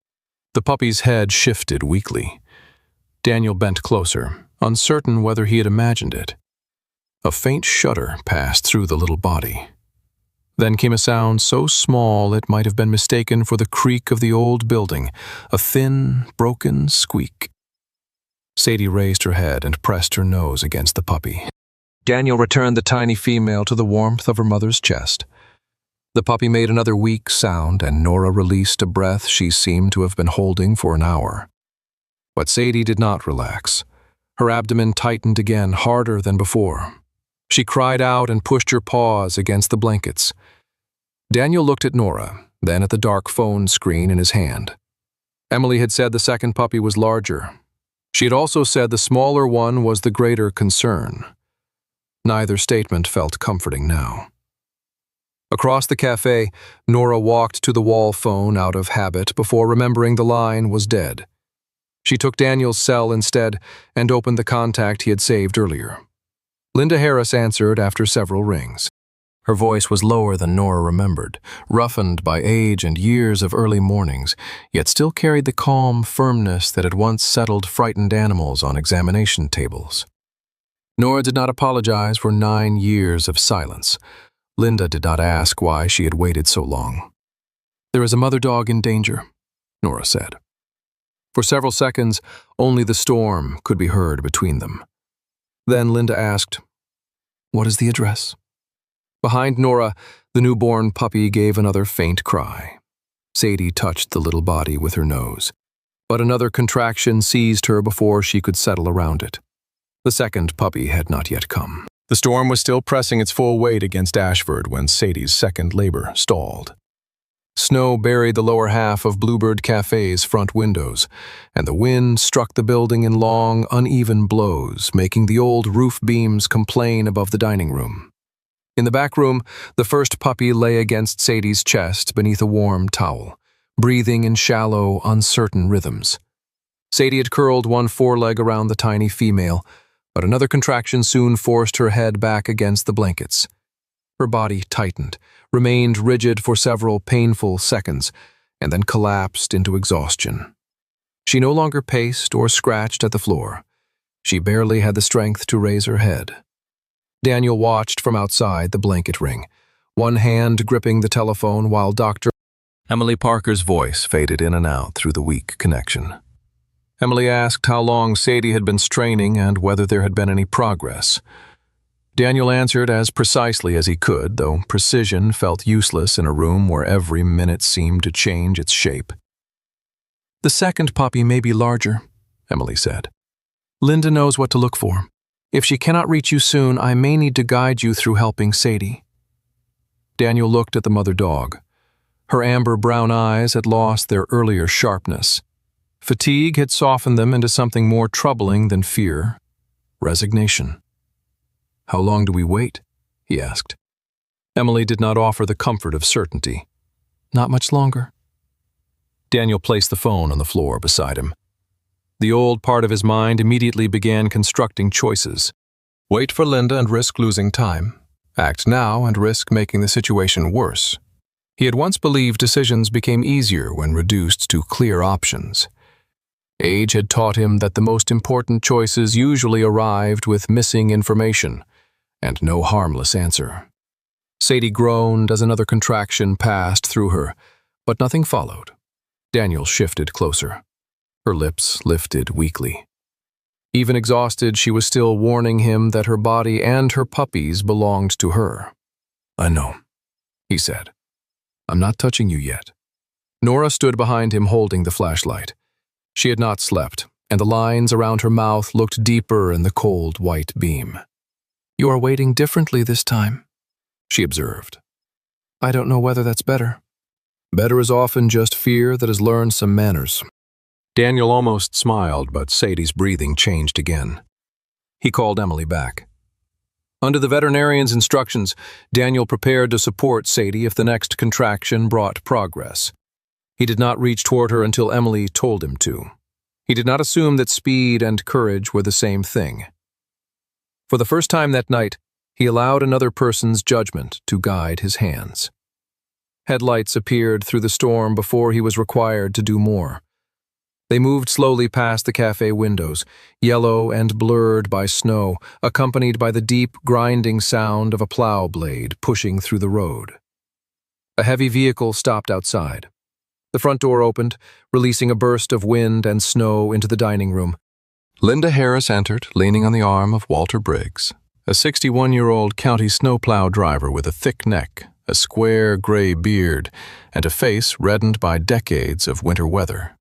The puppy's head shifted weakly. Daniel bent closer, uncertain whether he had imagined it. A faint shudder passed through the little body. Then came a sound so small it might have been mistaken for the creak of the old building, a thin, broken squeak. Sadie raised her head and pressed her nose against the puppy. Daniel returned the tiny female to the warmth of her mother's chest. The puppy made another weak sound, and Nora released a breath she seemed to have been holding for an hour. But Sadie did not relax. Her abdomen tightened again, harder than before. She cried out and pushed her paws against the blankets. Daniel looked at Nora, then at the dark phone screen in his hand. Emily had said the second puppy was larger. She had also said the smaller one was the greater concern. Neither statement felt comforting now. Across the cafe, Nora walked to the wall phone out of habit before remembering the line was dead. She took Daniel's cell instead and opened the contact he had saved earlier. Linda Harris answered after several rings. Her voice was lower than Nora remembered, roughened by age and years of early mornings, yet still carried the calm firmness that had once settled frightened animals on examination tables. Nora did not apologize for 9 years of silence. Linda did not ask why she had waited so long. "There is a mother dog in danger," Nora said. For several seconds, only the storm could be heard between them. Then Linda asked, "What is the address?" Behind Nora, the newborn puppy gave another faint cry. Sadie touched the little body with her nose, but another contraction seized her before she could settle around it. The second puppy had not yet come. The storm was still pressing its full weight against Ashford when Sadie's second labor stalled. Snow buried the lower half of Bluebird Cafe's front windows, and the wind struck the building in long, uneven blows, making the old roof beams complain above the dining room. In the back room, the first puppy lay against Sadie's chest beneath a warm towel, breathing in shallow, uncertain rhythms. Sadie had curled one foreleg around the tiny female, but another contraction soon forced her head back against the blankets. Her body tightened, remained rigid for several painful seconds, and then collapsed into exhaustion. She no longer paced or scratched at the floor. She barely had the strength to raise her head. Daniel watched from outside the blanket ring, one hand gripping the telephone while Dr. Emily Parker's voice faded in and out through the weak connection. Emily asked how long Sadie had been straining and whether there had been any progress. Daniel answered as precisely as he could, though precision felt useless in a room where every minute seemed to change its shape. "The second puppy may be larger," Emily said. "Linda knows what to look for. If she cannot reach you soon, I may need to guide you through helping Sadie." Daniel looked at the mother dog. Her amber brown eyes had lost their earlier sharpness. Fatigue had softened them into something more troubling than fear: resignation. "How long do we wait?" he asked. Emily did not offer the comfort of certainty. "Not much longer." Daniel placed the phone on the floor beside him. The old part of his mind immediately began constructing choices. Wait for Linda and risk losing time. Act now and risk making the situation worse. He had once believed decisions became easier when reduced to clear options. Age had taught him that the most important choices usually arrived with missing information and no harmless answer. Sadie groaned as another contraction passed through her, but nothing followed. Daniel shifted closer. Her lips lifted weakly. Even exhausted, she was still warning him that her body and her puppies belonged to her. "I know," he said. "I'm not touching you yet." Nora stood behind him holding the flashlight. She had not slept, and the lines around her mouth looked deeper in the cold white beam. "You are waiting differently this time," she observed. "I don't know whether that's better." "Better is often just fear that has learned some manners." Daniel almost smiled, but Sadie's breathing changed again. He called Emily back. Under the veterinarian's instructions, Daniel prepared to support Sadie if the next contraction brought progress. He did not reach toward her until Emily told him to. He did not assume that speed and courage were the same thing. For the first time that night, he allowed another person's judgment to guide his hands. Headlights appeared through the storm before he was required to do more. They moved slowly past the cafe windows, yellow and blurred by snow, accompanied by the deep, grinding sound of a plow blade pushing through the road. A heavy vehicle stopped outside. The front door opened, releasing a burst of wind and snow into the dining room. Linda Harris entered, leaning on the arm of Walter Briggs, a 61-year-old county snowplow driver with a thick neck, a square gray beard, and a face reddened by decades of winter weather.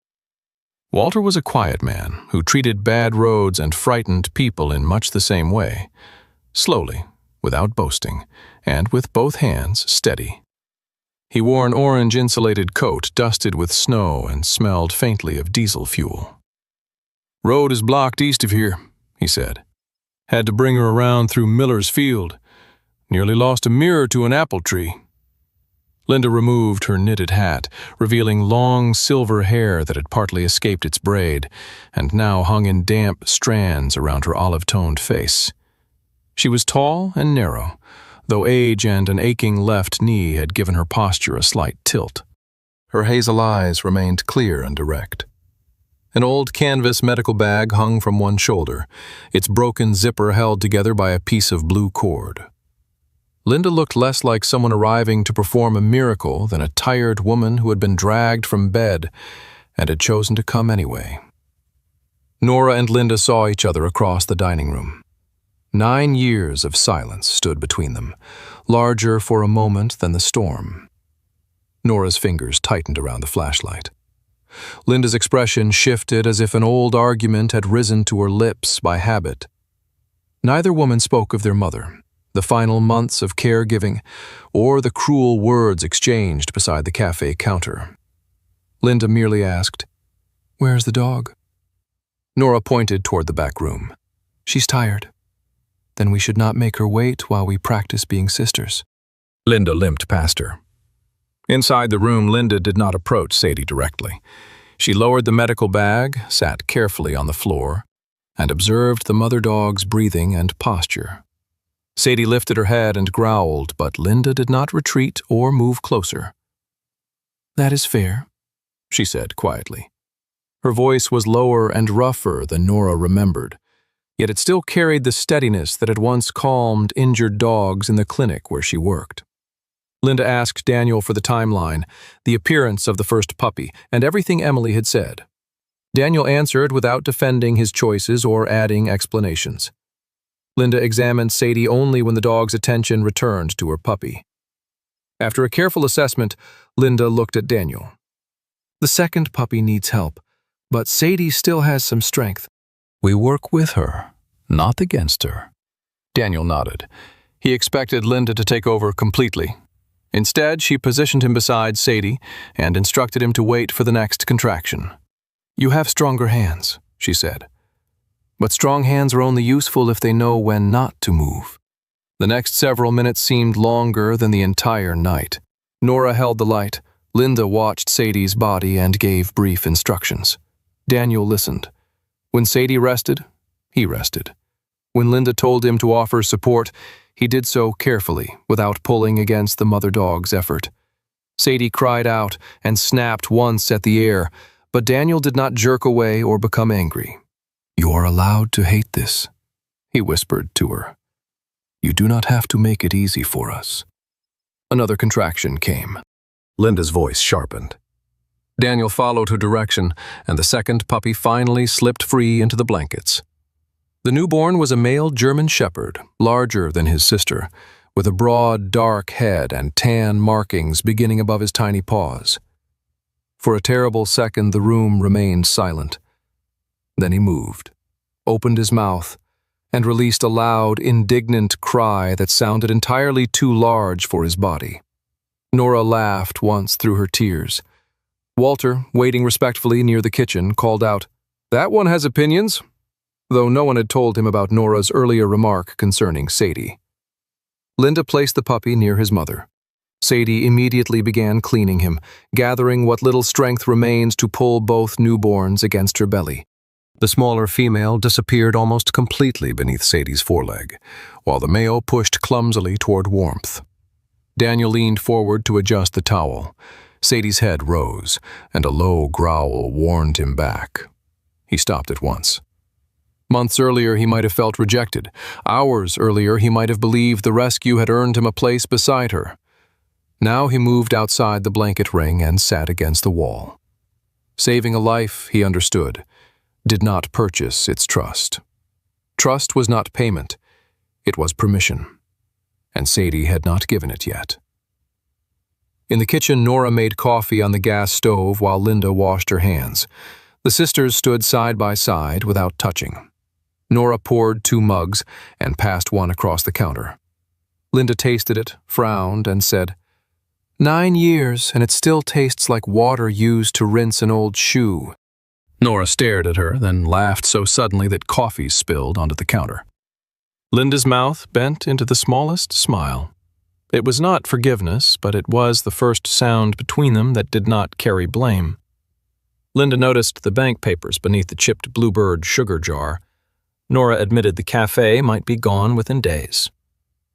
Walter was a quiet man who treated bad roads and frightened people in much the same way, slowly, without boasting, and with both hands steady. He wore an orange insulated coat dusted with snow and smelled faintly of diesel fuel. "Road is blocked east of here," he said. "Had to bring her around through Miller's Field. Nearly lost a mirror to an apple tree." Linda removed her knitted hat, revealing long silver hair that had partly escaped its braid and now hung in damp strands around her olive-toned face. She was tall and narrow, though age and an aching left knee had given her posture a slight tilt. Her hazel eyes remained clear and direct. An old canvas medical bag hung from one shoulder, its broken zipper held together by a piece of blue cord. Linda looked less like someone arriving to perform a miracle than a tired woman who had been dragged from bed and had chosen to come anyway. Nora and Linda saw each other across the dining room. 9 years of silence stood between them, larger for a moment than the storm. Nora's fingers tightened around the flashlight. Linda's expression shifted as if an old argument had risen to her lips by habit. Neither woman spoke of their mother, the final months of caregiving, or the cruel words exchanged beside the cafe counter. Linda merely asked, "Where's the dog?" Nora pointed toward the back room. "She's tired. Then we should not make her wait while we practice being sisters." Linda limped past her. Inside the room, Linda did not approach Sadie directly. She lowered the medical bag, sat carefully on the floor, and observed the mother dog's breathing and posture. Sadie lifted her head and growled, but Linda did not retreat or move closer. "That is fair," she said quietly. Her voice was lower and rougher than Nora remembered, yet it still carried the steadiness that had once calmed injured dogs in the clinic where she worked. Linda asked Daniel for the timeline, the appearance of the first puppy, and everything Emily had said. Daniel answered without defending his choices or adding explanations. Linda examined Sadie only when the dog's attention returned to her puppy. After a careful assessment, Linda looked at Daniel. "The second puppy needs help, but Sadie still has some strength." "We work with her, not against her." Daniel nodded. He expected Linda to take over completely. Instead, she positioned him beside Sadie and instructed him to wait for the next contraction. "You have stronger hands," she said. "But strong hands are only useful if they know when not to move." The next several minutes seemed longer than the entire night. Nora held the light. Linda watched Sadie's body and gave brief instructions. Daniel listened. When Sadie rested, he rested. When Linda told him to offer support, he did so carefully, without pulling against the mother dog's effort. Sadie cried out and snapped once at the air, but Daniel did not jerk away or become angry. "You are allowed to hate this," he whispered to her. "You do not have to make it easy for us." Another contraction came. Linda's voice sharpened. Daniel followed her direction, and the second puppy finally slipped free into the blankets. The newborn was a male German shepherd, larger than his sister, with a broad, dark head and tan markings beginning above his tiny paws. For a terrible second, the room remained silent. Then he moved, opened his mouth, and released a loud, indignant cry that sounded entirely too large for his body. Nora laughed once through her tears. Walter, waiting respectfully near the kitchen, called out, "That one has opinions," though no one had told him about Nora's earlier remark concerning Sadie. Linda placed the puppy near his mother. Sadie immediately began cleaning him, gathering what little strength remains to pull both newborns against her belly. The smaller female disappeared almost completely beneath Sadie's foreleg, while the male pushed clumsily toward warmth. Daniel leaned forward to adjust the towel. Sadie's head rose, and a low growl warned him back. He stopped at once. Months earlier, he might have felt rejected. Hours earlier, he might have believed the rescue had earned him a place beside her. Now he moved outside the blanket ring and sat against the wall. Saving a life, he understood, did not purchase its trust. Trust was not payment, it was permission, and Sadie had not given it yet. In the kitchen, Nora made coffee on the gas stove while Linda washed her hands. The sisters stood side by side without touching. Nora poured 2 mugs and passed one across the counter. Linda tasted it, frowned, and said, 9 years, and it still tastes like water used to rinse an old shoe. Nora stared at her, then laughed so suddenly that coffee spilled onto the counter. Linda's mouth bent into the smallest smile. It was not forgiveness, but it was the first sound between them that did not carry blame. Linda noticed the bank papers beneath the chipped Bluebird sugar jar. Nora admitted the cafe might be gone within days.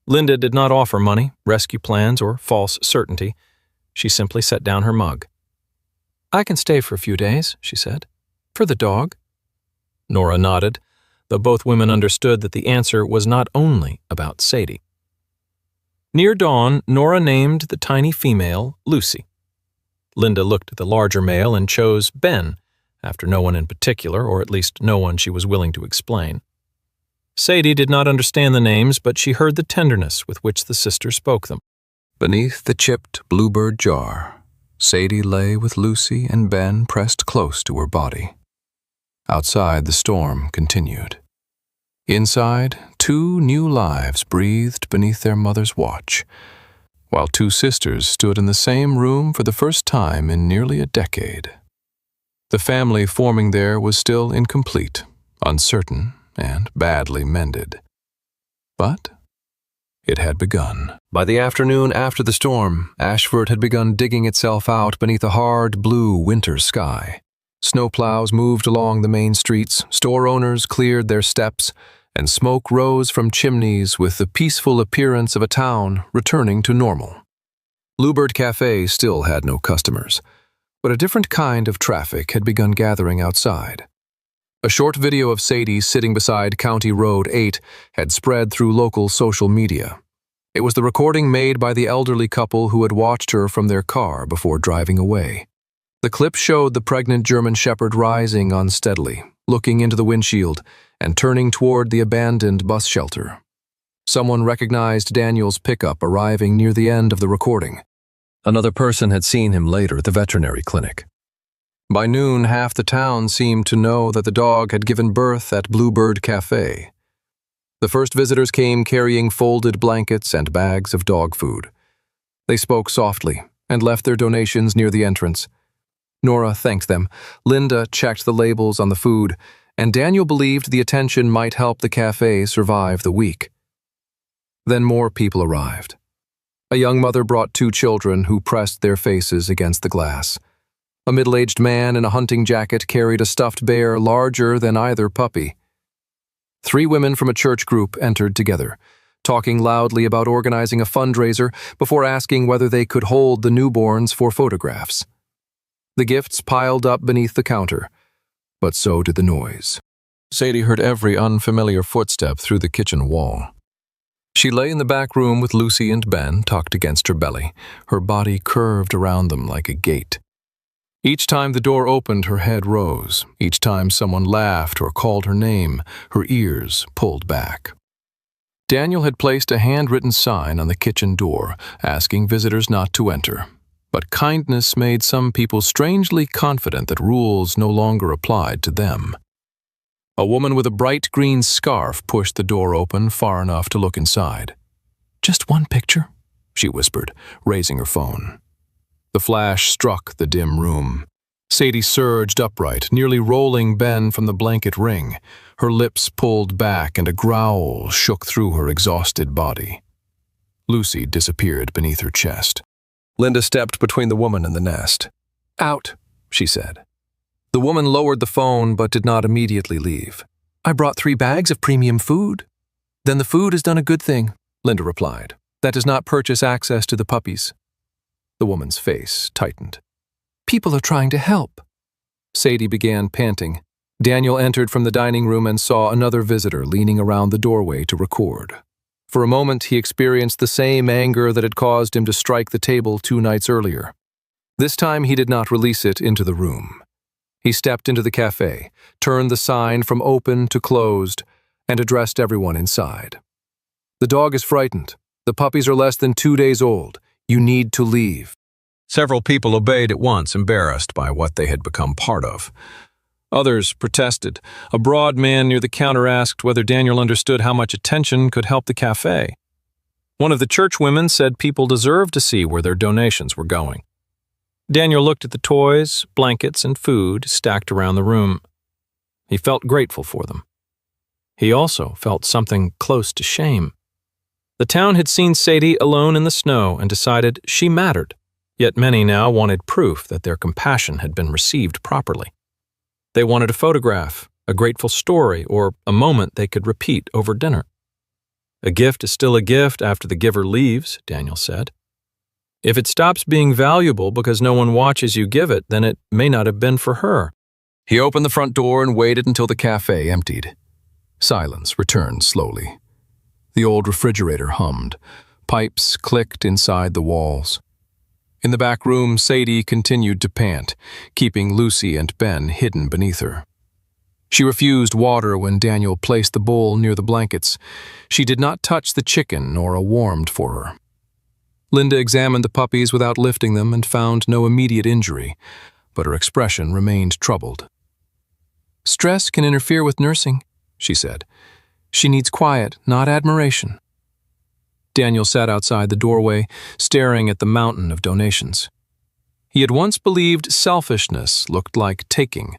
Linda did not offer money, rescue plans, or false certainty. She simply set down her mug. "I can stay for a few days," she said. "For the dog." Nora nodded, though both women understood that the answer was not only about Sadie. Near dawn, Nora named the tiny female Lucy. Linda looked at the larger male and chose Ben, after no one in particular, or at least no one she was willing to explain. Sadie did not understand the names, but she heard the tenderness with which the sister spoke them. Beneath the chipped Bluebird jar, Sadie lay with Lucy and Ben pressed close to her body. Outside, the storm continued. Inside, 2 new lives breathed beneath their mother's watch, while 2 sisters stood in the same room for the first time in nearly a decade. The family forming there was still incomplete, uncertain, and badly mended. But it had begun. By the afternoon after the storm, Ashford had begun digging itself out beneath a hard blue winter sky. Snowplows moved along the main streets, store owners cleared their steps, and smoke rose from chimneys with the peaceful appearance of a town returning to normal. Bluebird Cafe still had no customers, but a different kind of traffic had begun gathering outside. A short video of Sadie sitting beside County Road 8 had spread through local social media. It was the recording made by the elderly couple who had watched her from their car before driving away. The clip showed the pregnant German Shepherd rising unsteadily, looking into the windshield, and turning toward the abandoned bus shelter. Someone recognized Daniel's pickup arriving near the end of the recording. Another person had seen him later at the veterinary clinic. By noon, half the town seemed to know that the dog had given birth at Bluebird Cafe. The first visitors came carrying folded blankets and bags of dog food. They spoke softly and left their donations near the entrance. Nora thanked them, Linda checked the labels on the food, and Daniel believed the attention might help the cafe survive the week. Then more people arrived. A young mother brought 2 children who pressed their faces against the glass. A middle-aged man in a hunting jacket carried a stuffed bear larger than either puppy. 3 women from a church group entered together, talking loudly about organizing a fundraiser before asking whether they could hold the newborns for photographs. The gifts piled up beneath the counter, but so did the noise. Sadie heard every unfamiliar footstep through the kitchen wall. She lay in the back room with Lucy and Ben tucked against her belly, her body curved around them like a gate. Each time the door opened, her head rose. Each time someone laughed or called her name, her ears pulled back. Daniel had placed a handwritten sign on the kitchen door, asking visitors not to enter. But kindness made some people strangely confident that rules no longer applied to them. A woman with a bright green scarf pushed the door open far enough to look inside. "Just one picture," she whispered, raising her phone. The flash struck the dim room. Sadie surged upright, nearly rolling Ben from the blanket ring. Her lips pulled back and a growl shook through her exhausted body. Lucy disappeared beneath her chest. Linda stepped between the woman and the nest. "Out," she said. The woman lowered the phone but did not immediately leave. "I brought 3 bags of premium food." "Then the food has done a good thing," Linda replied. "That does not purchase access to the puppies." The woman's face tightened. "People are trying to help." Sadie began panting. Daniel entered from the dining room and saw another visitor leaning around the doorway to record. For a moment, he experienced the same anger that had caused him to strike the table 2 nights earlier. This time, he did not release it into the room. He stepped into the cafe, turned the sign from open to closed, and addressed everyone inside. "The dog is frightened. The puppies are less than 2 days old. You need to leave." Several people obeyed at once, embarrassed by what they had become part of. Others protested. A broad man near the counter asked whether Daniel understood how much attention could help the cafe. One of the churchwomen said people deserved to see where their donations were going. Daniel looked at the toys, blankets, and food stacked around the room. He felt grateful for them. He also felt something close to shame. The town had seen Sadie alone in the snow and decided she mattered, yet many now wanted proof that their compassion had been received properly. They wanted a photograph, a grateful story, or a moment they could repeat over dinner. "A gift is still a gift after the giver leaves," Daniel said. "If it stops being valuable because no one watches you give it, then it may not have been for her." He opened the front door and waited until the cafe emptied. Silence returned slowly. The old refrigerator hummed. Pipes clicked inside the walls. In the back room, Sadie continued to pant, keeping Lucy and Ben hidden beneath her. She refused water when Daniel placed the bowl near the blankets. She did not touch the chicken nor a warmed for her. Linda examined the puppies without lifting them and found no immediate injury, but her expression remained troubled. "Stress can interfere with nursing," she said. "She needs quiet, not admiration." Daniel sat outside the doorway, staring at the mountain of donations. He had once believed selfishness looked like taking.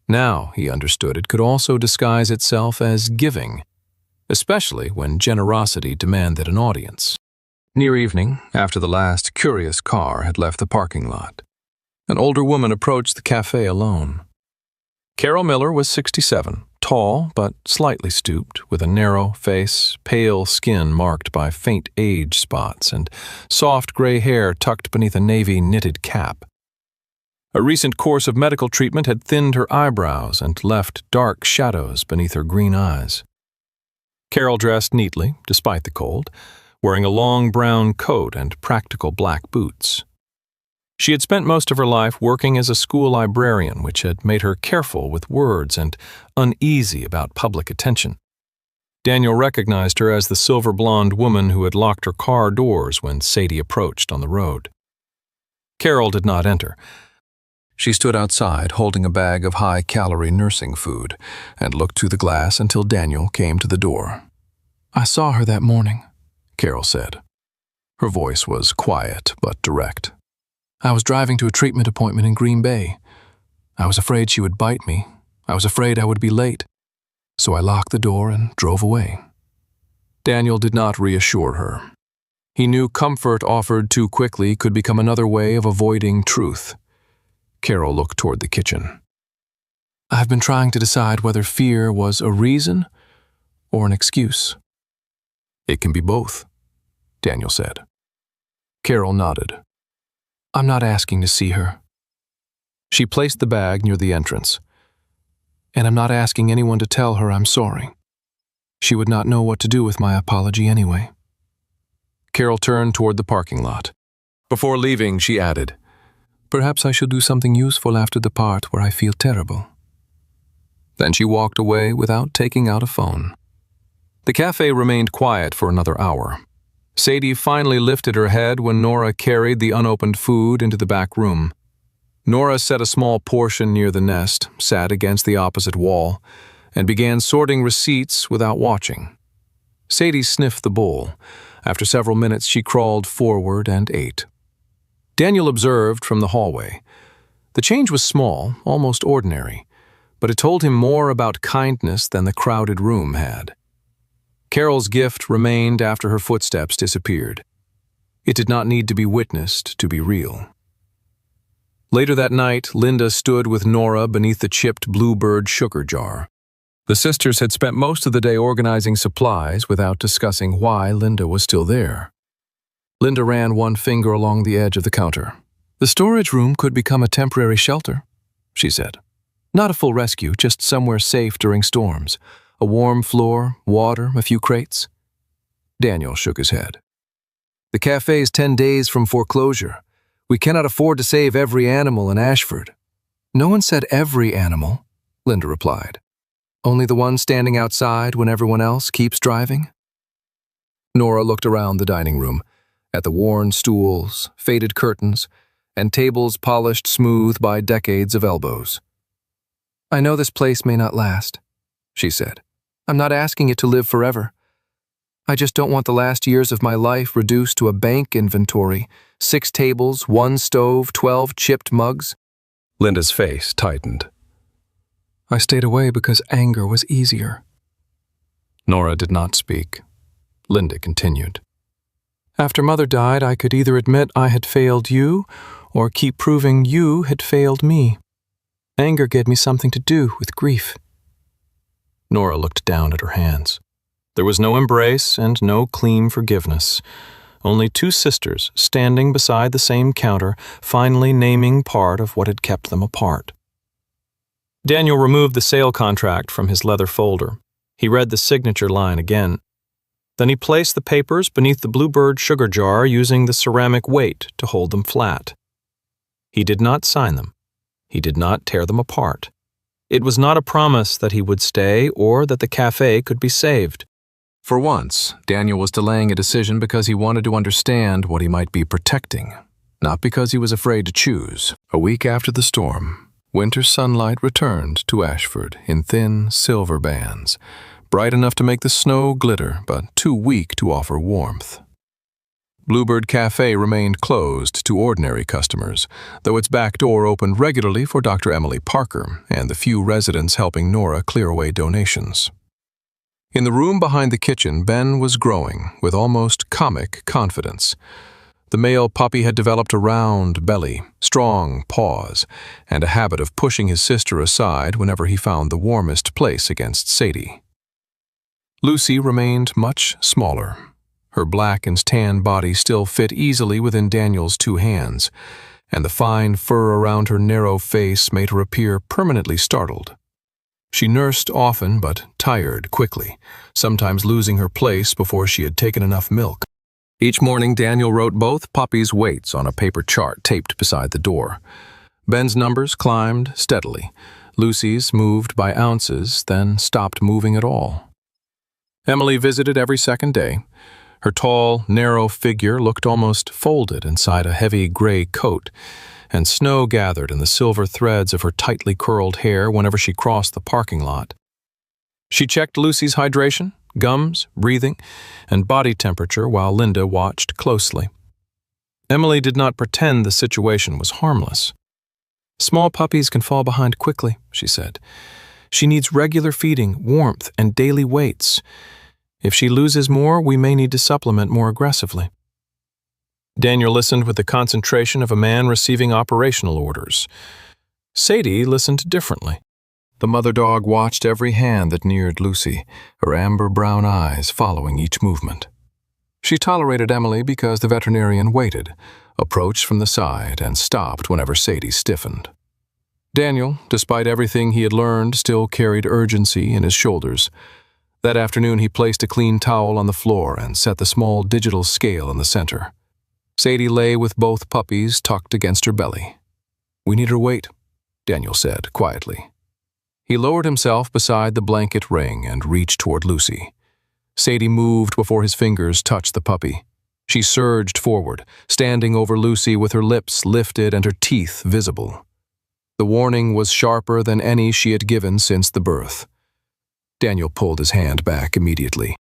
Now he understood it could also disguise itself as giving, especially when generosity demanded an audience. Near evening, after the last curious car had left the parking lot, an older woman approached the cafe alone. Carol Miller was 67, tall but slightly stooped, with a narrow face, pale skin marked by faint age spots, and soft gray hair tucked beneath a navy knitted cap. A recent course of medical treatment had thinned her eyebrows and left dark shadows beneath her green eyes. Carol dressed neatly, despite the cold, wearing a long brown coat and practical black boots. She had spent most of her life working as a school librarian, which had made her careful with words and uneasy about public attention. Daniel recognized her as the silver-blonde woman who had locked her car doors when Sadie approached on the road. Carol did not enter. She stood outside holding a bag of high-calorie nursing food and looked through the glass until Daniel came to the door. "I saw her that morning," Carol said. Her voice was quiet but direct. "I was driving to a treatment appointment in Green Bay. I was afraid she would bite me. I was afraid I would be late. So I locked the door and drove away." Daniel did not reassure her. He knew comfort offered too quickly could become another way of avoiding truth. Carol looked toward the kitchen. "I've been trying to decide whether fear was a reason or an excuse." "It can be both," Daniel said. Carol nodded. "I'm not asking to see her." She placed the bag near the entrance. "And I'm not asking anyone to tell her I'm sorry. She would not know what to do with my apology anyway." Carol turned toward the parking lot. Before leaving, she added, "Perhaps I should do something useful after the part where I feel terrible." Then she walked away without taking out a phone. The cafe remained quiet for another hour. Sadie finally lifted her head when Nora carried the unopened food into the back room. Nora set a small portion near the nest, sat against the opposite wall, and began sorting receipts without watching. Sadie sniffed the bowl. After several minutes, she crawled forward and ate. Daniel observed from the hallway. The change was small, almost ordinary, but it told him more about kindness than the crowded room had. Carol's gift remained after her footsteps disappeared. It did not need to be witnessed to be real. Later that night, Linda stood with Nora beneath the chipped Bluebird sugar jar. The sisters had spent most of the day organizing supplies without discussing why Linda was still there. Linda ran one finger along the edge of the counter. "The storage room could become a temporary shelter," she said. "Not a full rescue, just somewhere safe during storms. A warm floor, water, a few crates." Daniel shook his head. The cafe is 10 days from foreclosure. We cannot afford to save every animal in Ashford. No one said every animal, Linda replied. Only the one standing outside when everyone else keeps driving? Nora looked around the dining room, at the worn stools, faded curtains, and tables polished smooth by decades of elbows. I know this place may not last, she said. I'm not asking it to live forever. I just don't want the last years of my life reduced to a bank inventory, 6 tables, 1 stove, 12 chipped mugs. Linda's face tightened. I stayed away because anger was easier. Nora did not speak. Linda continued. After Mother died, I could either admit I had failed you or keep proving you had failed me. Anger gave me something to do with grief. Nora looked down at her hands. There was no embrace and no clean forgiveness. Only 2 sisters standing beside the same counter, finally naming part of what had kept them apart. Daniel removed the sale contract from his leather folder. He read the signature line again. Then he placed the papers beneath the Bluebird sugar jar using the ceramic weight to hold them flat. He did not sign them. He did not tear them apart. It was not a promise that he would stay or that the cafe could be saved. For once, Daniel was delaying a decision because he wanted to understand what he might be protecting, not because he was afraid to choose. A week after the storm, winter sunlight returned to Ashford in thin silver bands, bright enough to make the snow glitter, but too weak to offer warmth. Bluebird Cafe remained closed to ordinary customers, though its back door opened regularly for Dr. Emily Parker and the few residents helping Nora clear away donations. In the room behind the kitchen, Ben was growing with almost comic confidence. The male puppy had developed a round belly, strong paws, and a habit of pushing his sister aside whenever he found the warmest place against Sadie. Lucy remained much smaller. Her black and tan body still fit easily within Daniel's 2 hands, and the fine fur around her narrow face made her appear permanently startled. She nursed often but tired quickly, sometimes losing her place before she had taken enough milk. Each morning, Daniel wrote both puppies' weights on a paper chart taped beside the door. Ben's numbers climbed steadily. Lucy's moved by ounces, then stopped moving at all. Emily visited every second day. Her tall, narrow figure looked almost folded inside a heavy gray coat, and snow gathered in the silver threads of her tightly curled hair whenever she crossed the parking lot. She checked Lucy's hydration, gums, breathing, and body temperature while Linda watched closely. Emily did not pretend the situation was harmless. Small puppies can fall behind quickly, she said. She needs regular feeding, warmth, and daily weights. If she loses more, we may need to supplement more aggressively. Daniel listened with the concentration of a man receiving operational orders. Sadie listened differently. The mother dog watched every hand that neared Lucy, her amber-brown eyes following each movement. She tolerated Emily because the veterinarian waited, approached from the side, and stopped whenever Sadie stiffened. Daniel, despite everything he had learned, still carried urgency in his shoulders. That afternoon he placed a clean towel on the floor and set the small digital scale in the center. Sadie lay with both puppies tucked against her belly. We need her weight, Daniel said quietly. He lowered himself beside the blanket ring and reached toward Lucy. Sadie moved before his fingers touched the puppy. She surged forward, standing over Lucy with her lips lifted and her teeth visible. The warning was sharper than any she had given since the birth. Daniel pulled his hand back immediately.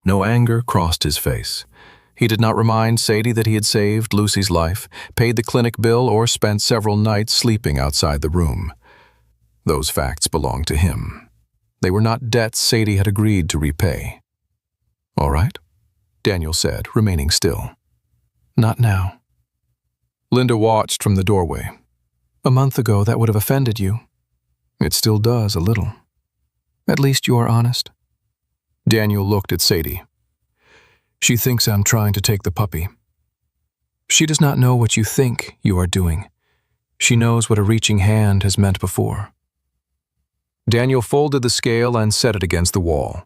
No anger crossed his face. He did not remind Sadie that he had saved Lucy's life, paid the clinic bill, or spent several nights sleeping outside the room. Those facts belonged to him. They were not debts Sadie had agreed to repay. All right, Daniel said, remaining still. Not now. Linda watched from the doorway. A month ago, that would have offended you. It still does, a little. At least you are honest. Daniel looked at Sadie. She thinks I'm trying to take the puppy. She does not know what you think you are doing. She knows what a reaching hand has meant before. Daniel folded the scale and set it against the wall.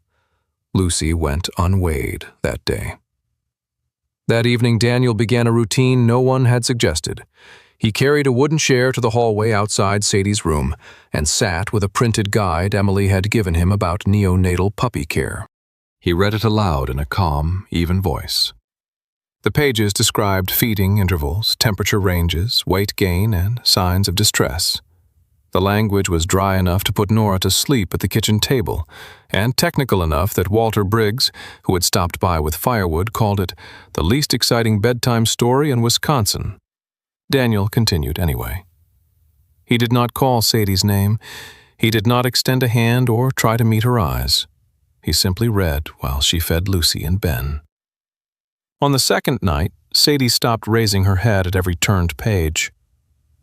Lucy went unweighed that day. That evening, Daniel began a routine no one had suggested. He carried a wooden chair to the hallway outside Sadie's room and sat with a printed guide Emily had given him about neonatal puppy care. He read it aloud in a calm, even voice. The pages described feeding intervals, temperature ranges, weight gain, and signs of distress. The language was dry enough to put Nora to sleep at the kitchen table, and technical enough that Walter Briggs, who had stopped by with firewood, called it the least exciting bedtime story in Wisconsin. Daniel continued anyway. He did not call Sadie's name. He did not extend a hand or try to meet her eyes. He simply read while she fed Lucy and Ben. On the second night, Sadie stopped raising her head at every turned page.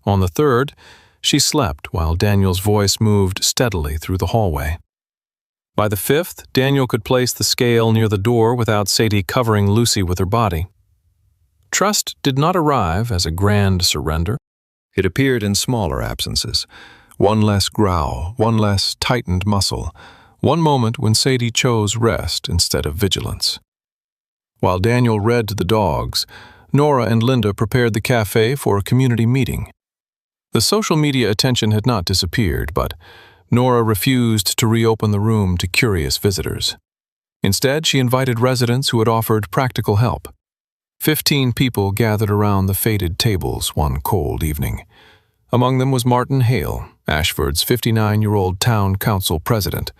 On the third, she slept while Daniel's voice moved steadily through the hallway. By the fifth, Daniel could place the scale near the door without Sadie covering Lucy with her body. Trust did not arrive as a grand surrender. It appeared in smaller absences. One less growl, one less tightened muscle, one moment when Sadie chose rest instead of vigilance. While Daniel read to the dogs, Nora and Linda prepared the cafe for a community meeting. The social media attention had not disappeared, but Nora refused to reopen the room to curious visitors. Instead, she invited residents who had offered practical help. 15 people gathered around the faded tables one cold evening. Among them was Martin Hale, Ashford's 59-year-old town council president,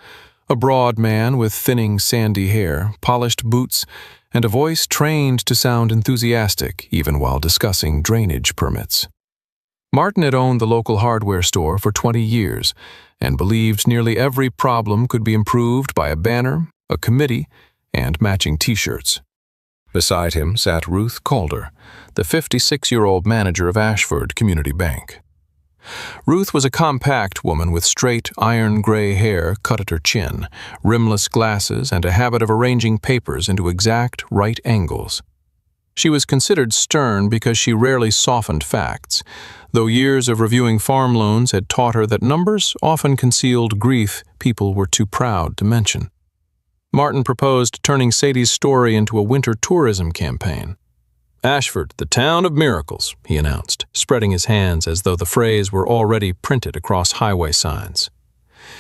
a broad man with thinning sandy hair, polished boots, and a voice trained to sound enthusiastic even while discussing drainage permits. Martin had owned the local hardware store for 20 years and believed nearly every problem could be improved by a banner, a committee, and matching T-shirts. Beside him sat Ruth Calder, the 56-year-old manager of Ashford Community Bank. Ruth was a compact woman with straight, iron-gray hair cut at her chin, rimless glasses, and a habit of arranging papers into exact right angles. She was considered stern because she rarely softened facts, though years of reviewing farm loans had taught her that numbers often concealed grief people were too proud to mention. Martin proposed turning Sadie's story into a winter tourism campaign. "Ashford, the town of miracles," he announced, spreading his hands as though the phrase were already printed across highway signs.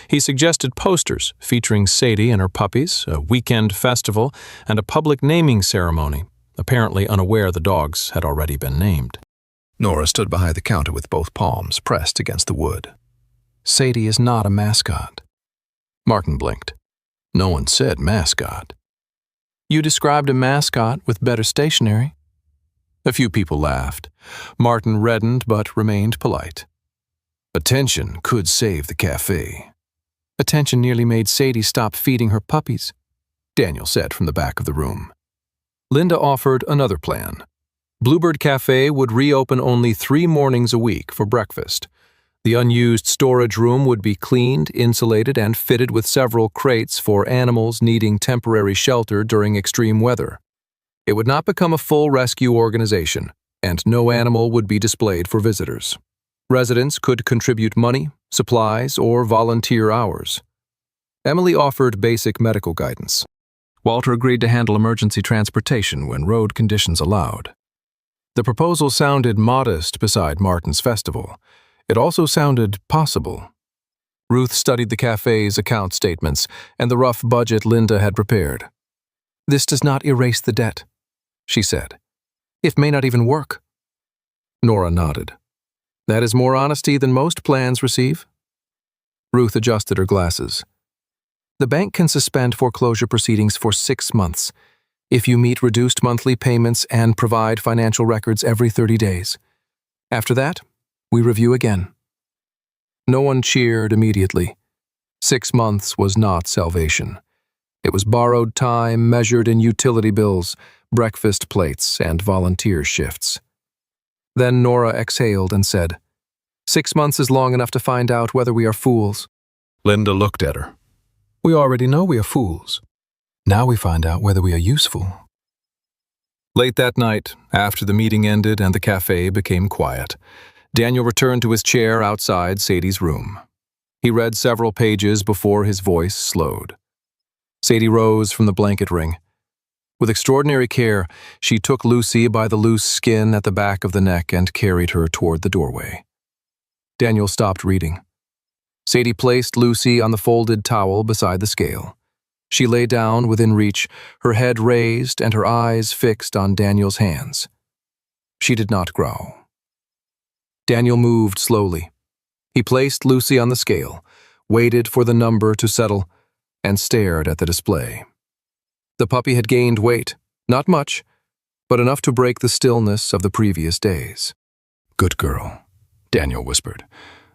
He suggested posters featuring Sadie and her puppies, a weekend festival, and a public naming ceremony, apparently unaware the dogs had already been named. Nora stood behind the counter with both palms pressed against the wood. "Sadie is not a mascot." Martin blinked. "No one said mascot." "You described a mascot with better stationery." A few people laughed. Martin reddened but remained polite. "Attention could save the cafe." "Attention nearly made Sadie stop feeding her puppies," Daniel said from the back of the room. Linda offered another plan. Bluebird Cafe would reopen only 3 mornings a week for breakfast. The unused storage room would be cleaned, insulated, and fitted with several crates for animals needing temporary shelter during extreme weather. It would not become a full rescue organization, and no animal would be displayed for visitors. Residents could contribute money, supplies, or volunteer hours. Emily offered basic medical guidance. Walter agreed to handle emergency transportation when road conditions allowed. The proposal sounded modest beside Martin's festival. It also sounded possible. Ruth studied the cafe's account statements and the rough budget Linda had prepared. "This does not erase the debt," she said. "It may not even work." Nora nodded. "That is more honesty than most plans receive." Ruth adjusted her glasses. "The bank can suspend foreclosure proceedings for 6 months if you meet reduced monthly payments and provide financial records every 30 days. After that, we review again." No one cheered immediately. 6 months was not salvation. It was borrowed time measured in utility bills, breakfast plates, and volunteer shifts. Then Nora exhaled and said, "6 months is long enough to find out whether we are fools." Linda looked at her. "We already know we are fools. Now we find out whether we are useful." Late that night, after the meeting ended and the cafe became quiet, Daniel returned to his chair outside Sadie's room. He read several pages before his voice slowed. Sadie rose from the blanket ring. With extraordinary care, she took Lucy by the loose skin at the back of the neck and carried her toward the doorway. Daniel stopped reading. Sadie placed Lucy on the folded towel beside the scale. She lay down within reach, her head raised and her eyes fixed on Daniel's hands. She did not growl. Daniel moved slowly. He placed Lucy on the scale, waited for the number to settle, and stared at the display. The puppy had gained weight, not much, but enough to break the stillness of the previous days. "Good girl," Daniel whispered,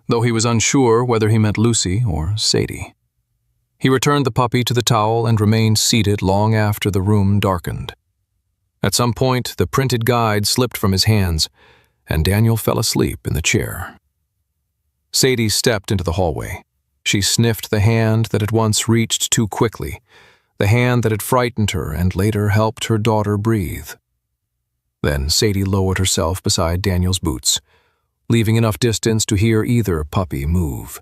though he was unsure whether he meant Lucy or Sadie. He returned the puppy to the towel and remained seated long after the room darkened. At some point, the printed guide slipped from his hands, and Daniel fell asleep in the chair. Sadie stepped into the hallway. She sniffed the hand that had once reached too quickly, the hand that had frightened her and later helped her daughter breathe. Then Sadie lowered herself beside Daniel's boots, leaving enough distance to hear either puppy move.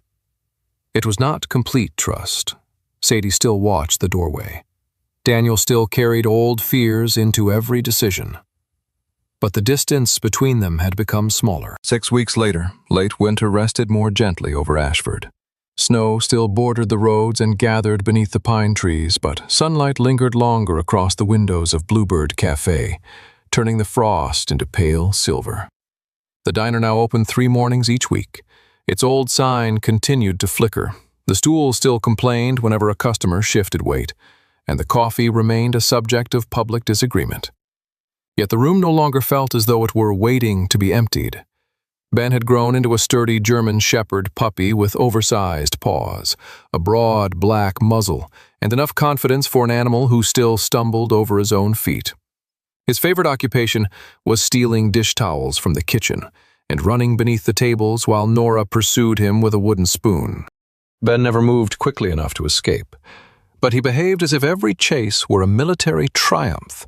It was not complete trust. Sadie still watched the doorway. Daniel still carried old fears into every decision. But the distance between them had become smaller. 6 weeks later, late winter rested more gently over Ashford. Snow still bordered the roads and gathered beneath the pine trees, but sunlight lingered longer across the windows of Bluebird Cafe, turning the frost into pale silver. The diner now opened 3 mornings each week. Its old sign continued to flicker. The stool still complained whenever a customer shifted weight, and the coffee remained a subject of public disagreement. Yet the room no longer felt as though it were waiting to be emptied. Ben had grown into a sturdy German shepherd puppy with oversized paws, a broad black muzzle, and enough confidence for an animal who still stumbled over his own feet. His favorite occupation was stealing dish towels from the kitchen and running beneath the tables while Nora pursued him with a wooden spoon. Ben never moved quickly enough to escape, but he behaved as if every chase were a military triumph.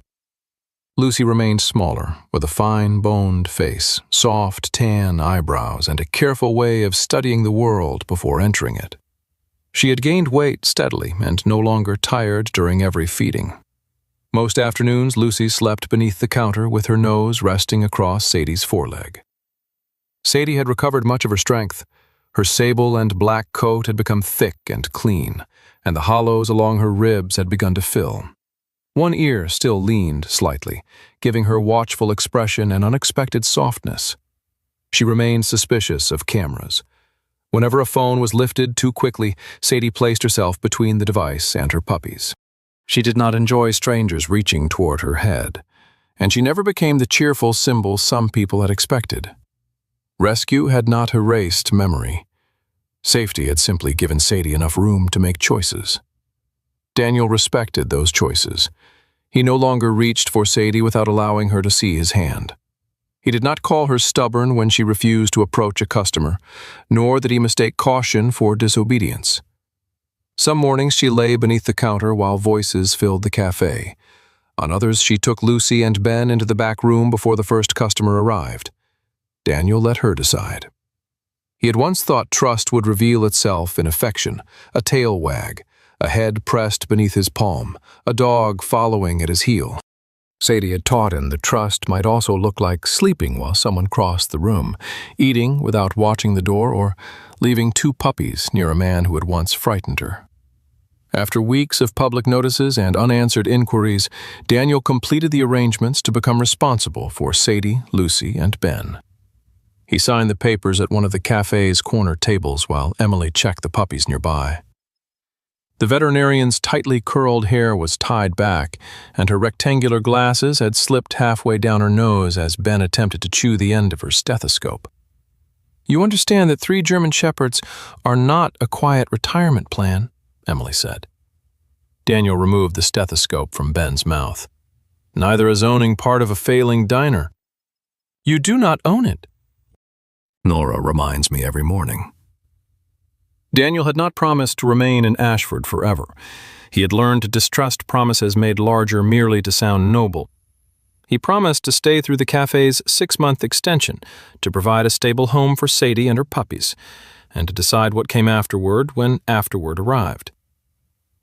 Lucy remained smaller, with a fine-boned face, soft tan eyebrows, and a careful way of studying the world before entering it. She had gained weight steadily and no longer tired during every feeding. Most afternoons, Lucy slept beneath the counter with her nose resting across Sadie's foreleg. Sadie had recovered much of her strength. Her sable and black coat had become thick and clean, and the hollows along her ribs had begun to fill. One ear still leaned slightly, giving her watchful expression and unexpected softness. She remained suspicious of cameras. Whenever a phone was lifted too quickly, Sadie placed herself between the device and her puppies. She did not enjoy strangers reaching toward her head, and she never became the cheerful symbol some people had expected. Rescue had not erased memory. Safety had simply given Sadie enough room to make choices. Daniel respected those choices. He no longer reached for Sadie without allowing her to see his hand. He did not call her stubborn when she refused to approach a customer, nor did he mistake caution for disobedience. Some mornings she lay beneath the counter while voices filled the cafe. On others, she took Lucy and Ben into the back room before the first customer arrived. Daniel let her decide. He had once thought trust would reveal itself in affection, a tail wag, a head pressed beneath his palm, a dog following at his heel. Sadie had taught him that trust might also look like sleeping while someone crossed the room, eating without watching the door, or leaving 2 puppies near a man who had once frightened her. After weeks of public notices and unanswered inquiries, Daniel completed the arrangements to become responsible for Sadie, Lucy, and Ben. He signed the papers at one of the cafe's corner tables while Emily checked the puppies nearby. The veterinarian's tightly curled hair was tied back, and her rectangular glasses had slipped halfway down her nose as Ben attempted to chew the end of her stethoscope. "You understand that 3 German Shepherds are not a quiet retirement plan," Emily said. Daniel removed the stethoscope from Ben's mouth. "Neither is owning part of a failing diner." "You do not own it." "Nora reminds me every morning." Daniel had not promised to remain in Ashford forever. He had learned to distrust promises made larger merely to sound noble. He promised to stay through the cafe's 6-month extension, to provide a stable home for Sadie and her puppies, and to decide what came afterward when afterward arrived.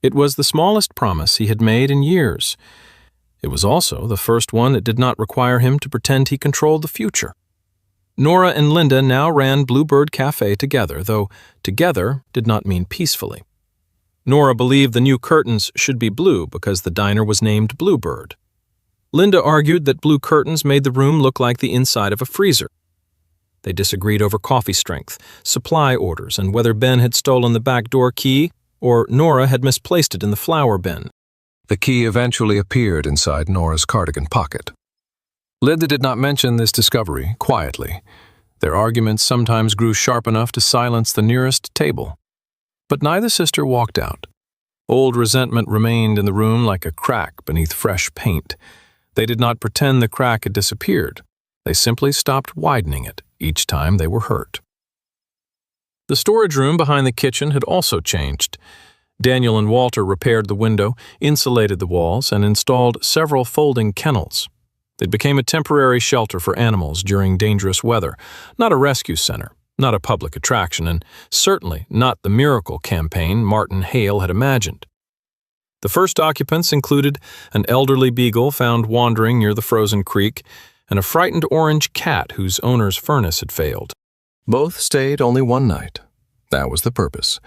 It was the smallest promise he had made in years. It was also the first one that did not require him to pretend he controlled the future. Nora and Linda now ran Bluebird Cafe together, though together did not mean peacefully. Nora believed the new curtains should be blue because the diner was named Bluebird. Linda argued that blue curtains made the room look like the inside of a freezer. They disagreed over coffee strength, supply orders, and whether Ben had stolen the back door key or Nora had misplaced it in the flour bin. The key eventually appeared inside Nora's cardigan pocket. Linda did not mention this discovery quietly. Their arguments sometimes grew sharp enough to silence the nearest table. But neither sister walked out. Old resentment remained in the room like a crack beneath fresh paint. They did not pretend the crack had disappeared. They simply stopped widening it each time they were hurt. The storage room behind the kitchen had also changed. Daniel and Walter repaired the window, insulated the walls, and installed several folding kennels. It became a temporary shelter for animals during dangerous weather, not a rescue center, not a public attraction, and certainly not the miracle campaign Martin Hale had imagined. The first occupants included an elderly beagle found wandering near the frozen creek and a frightened orange cat whose owner's furnace had failed. Both stayed only one night. That was the purpose.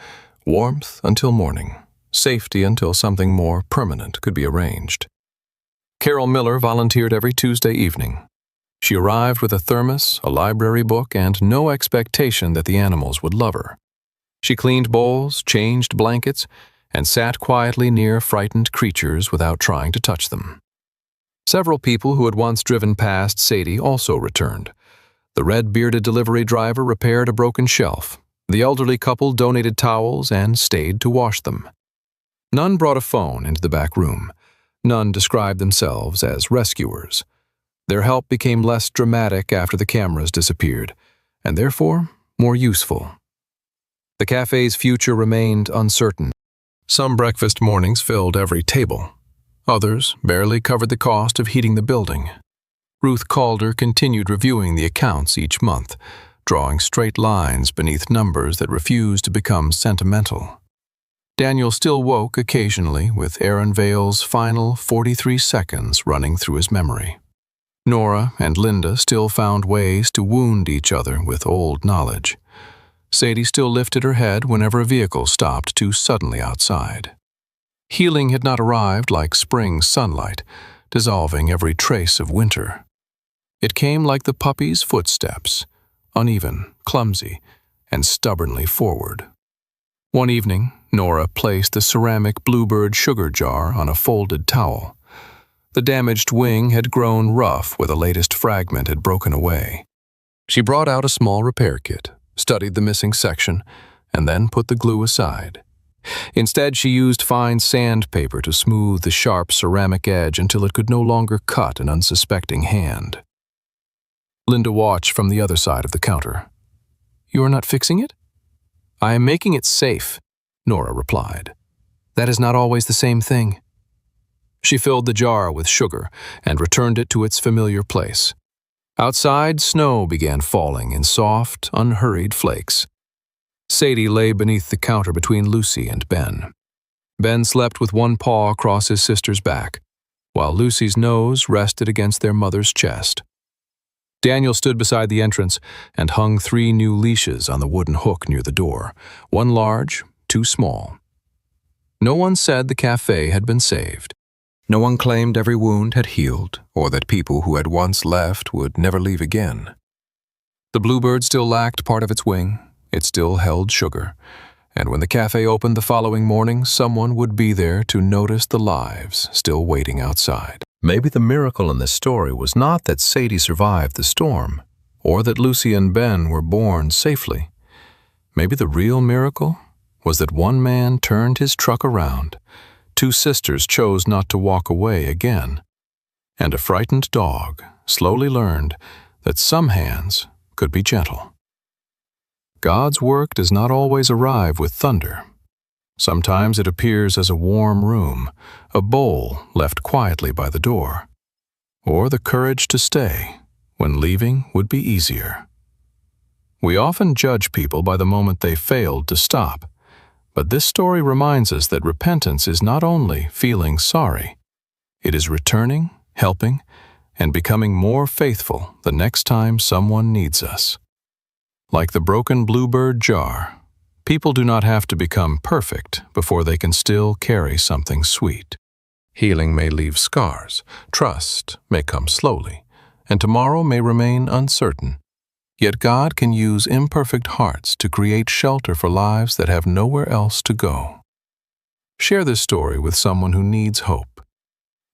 Warmth until morning, safety until something more permanent could be arranged. Carol Miller volunteered every Tuesday evening. She arrived with a thermos, a library book, and no expectation that the animals would love her. She cleaned bowls, changed blankets, and sat quietly near frightened creatures without trying to touch them. Several people who had once driven past Sadie also returned. The red-bearded delivery driver repaired a broken shelf. The elderly couple donated towels and stayed to wash them. None brought a phone into the back room. None described themselves as rescuers. Their help became less dramatic after the cameras disappeared, and therefore more useful. The cafe's future remained uncertain. Some breakfast mornings filled every table. Others barely covered the cost of heating the building. Ruth Calder continued reviewing the accounts each month, drawing straight lines beneath numbers that refused to become sentimental. Daniel still woke occasionally with Aaron Vale's final 43 seconds running through his memory. Nora and Linda still found ways to wound each other with old knowledge. Sadie still lifted her head whenever a vehicle stopped too suddenly outside. Healing had not arrived like spring sunlight, dissolving every trace of winter. It came like the puppy's footsteps, uneven, clumsy, and stubbornly forward. One evening, Nora placed the ceramic Bluebird sugar jar on a folded towel. The damaged wing had grown rough where the latest fragment had broken away. She brought out a small repair kit, studied the missing section, and then put the glue aside. Instead, she used fine sandpaper to smooth the sharp ceramic edge until it could no longer cut an unsuspecting hand. Linda watched from the other side of the counter. "You are not fixing it?" "I am making it safe," Nora replied. "That is not always the same thing." She filled the jar with sugar and returned it to its familiar place. Outside, snow began falling in soft, unhurried flakes. Sadie lay beneath the counter between Lucy and Ben. Ben slept with one paw across his sister's back, while Lucy's nose rested against their mother's chest. Daniel stood beside the entrance and hung 3 new leashes on the wooden hook near the door, 1 large, 2 small. No one said the cafe had been saved. No one claimed every wound had healed, or that people who had once left would never leave again. The Bluebird still lacked part of its wing. It still held sugar, and when the cafe opened the following morning, someone would be there to notice the lives still waiting outside. Maybe the miracle in this story was not that Sadie survived the storm, or that Lucy and Ben were born safely. Maybe the real miracle was that one man turned his truck around, 2 sisters chose not to walk away again, and a frightened dog slowly learned that some hands could be gentle. God's work does not always arrive with thunder. Sometimes it appears as a warm room, a bowl left quietly by the door, or the courage to stay when leaving would be easier. We often judge people by the moment they failed to stop, But this story reminds us that repentance is not only feeling sorry, it is returning, helping, and becoming more faithful the next time someone needs us. Like the broken Bluebird jar, people do not have to become perfect before they can still carry something sweet. Healing may leave scars, trust may come slowly, and tomorrow may remain uncertain. Yet God can use imperfect hearts to create shelter for lives that have nowhere else to go. Share this story with someone who needs hope.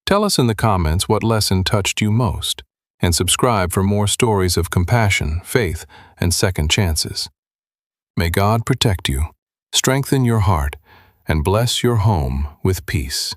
Tell us in the comments what lesson touched you most, and subscribe for more stories of compassion, faith, and second chances. May God protect you, strengthen your heart, and bless your home with peace.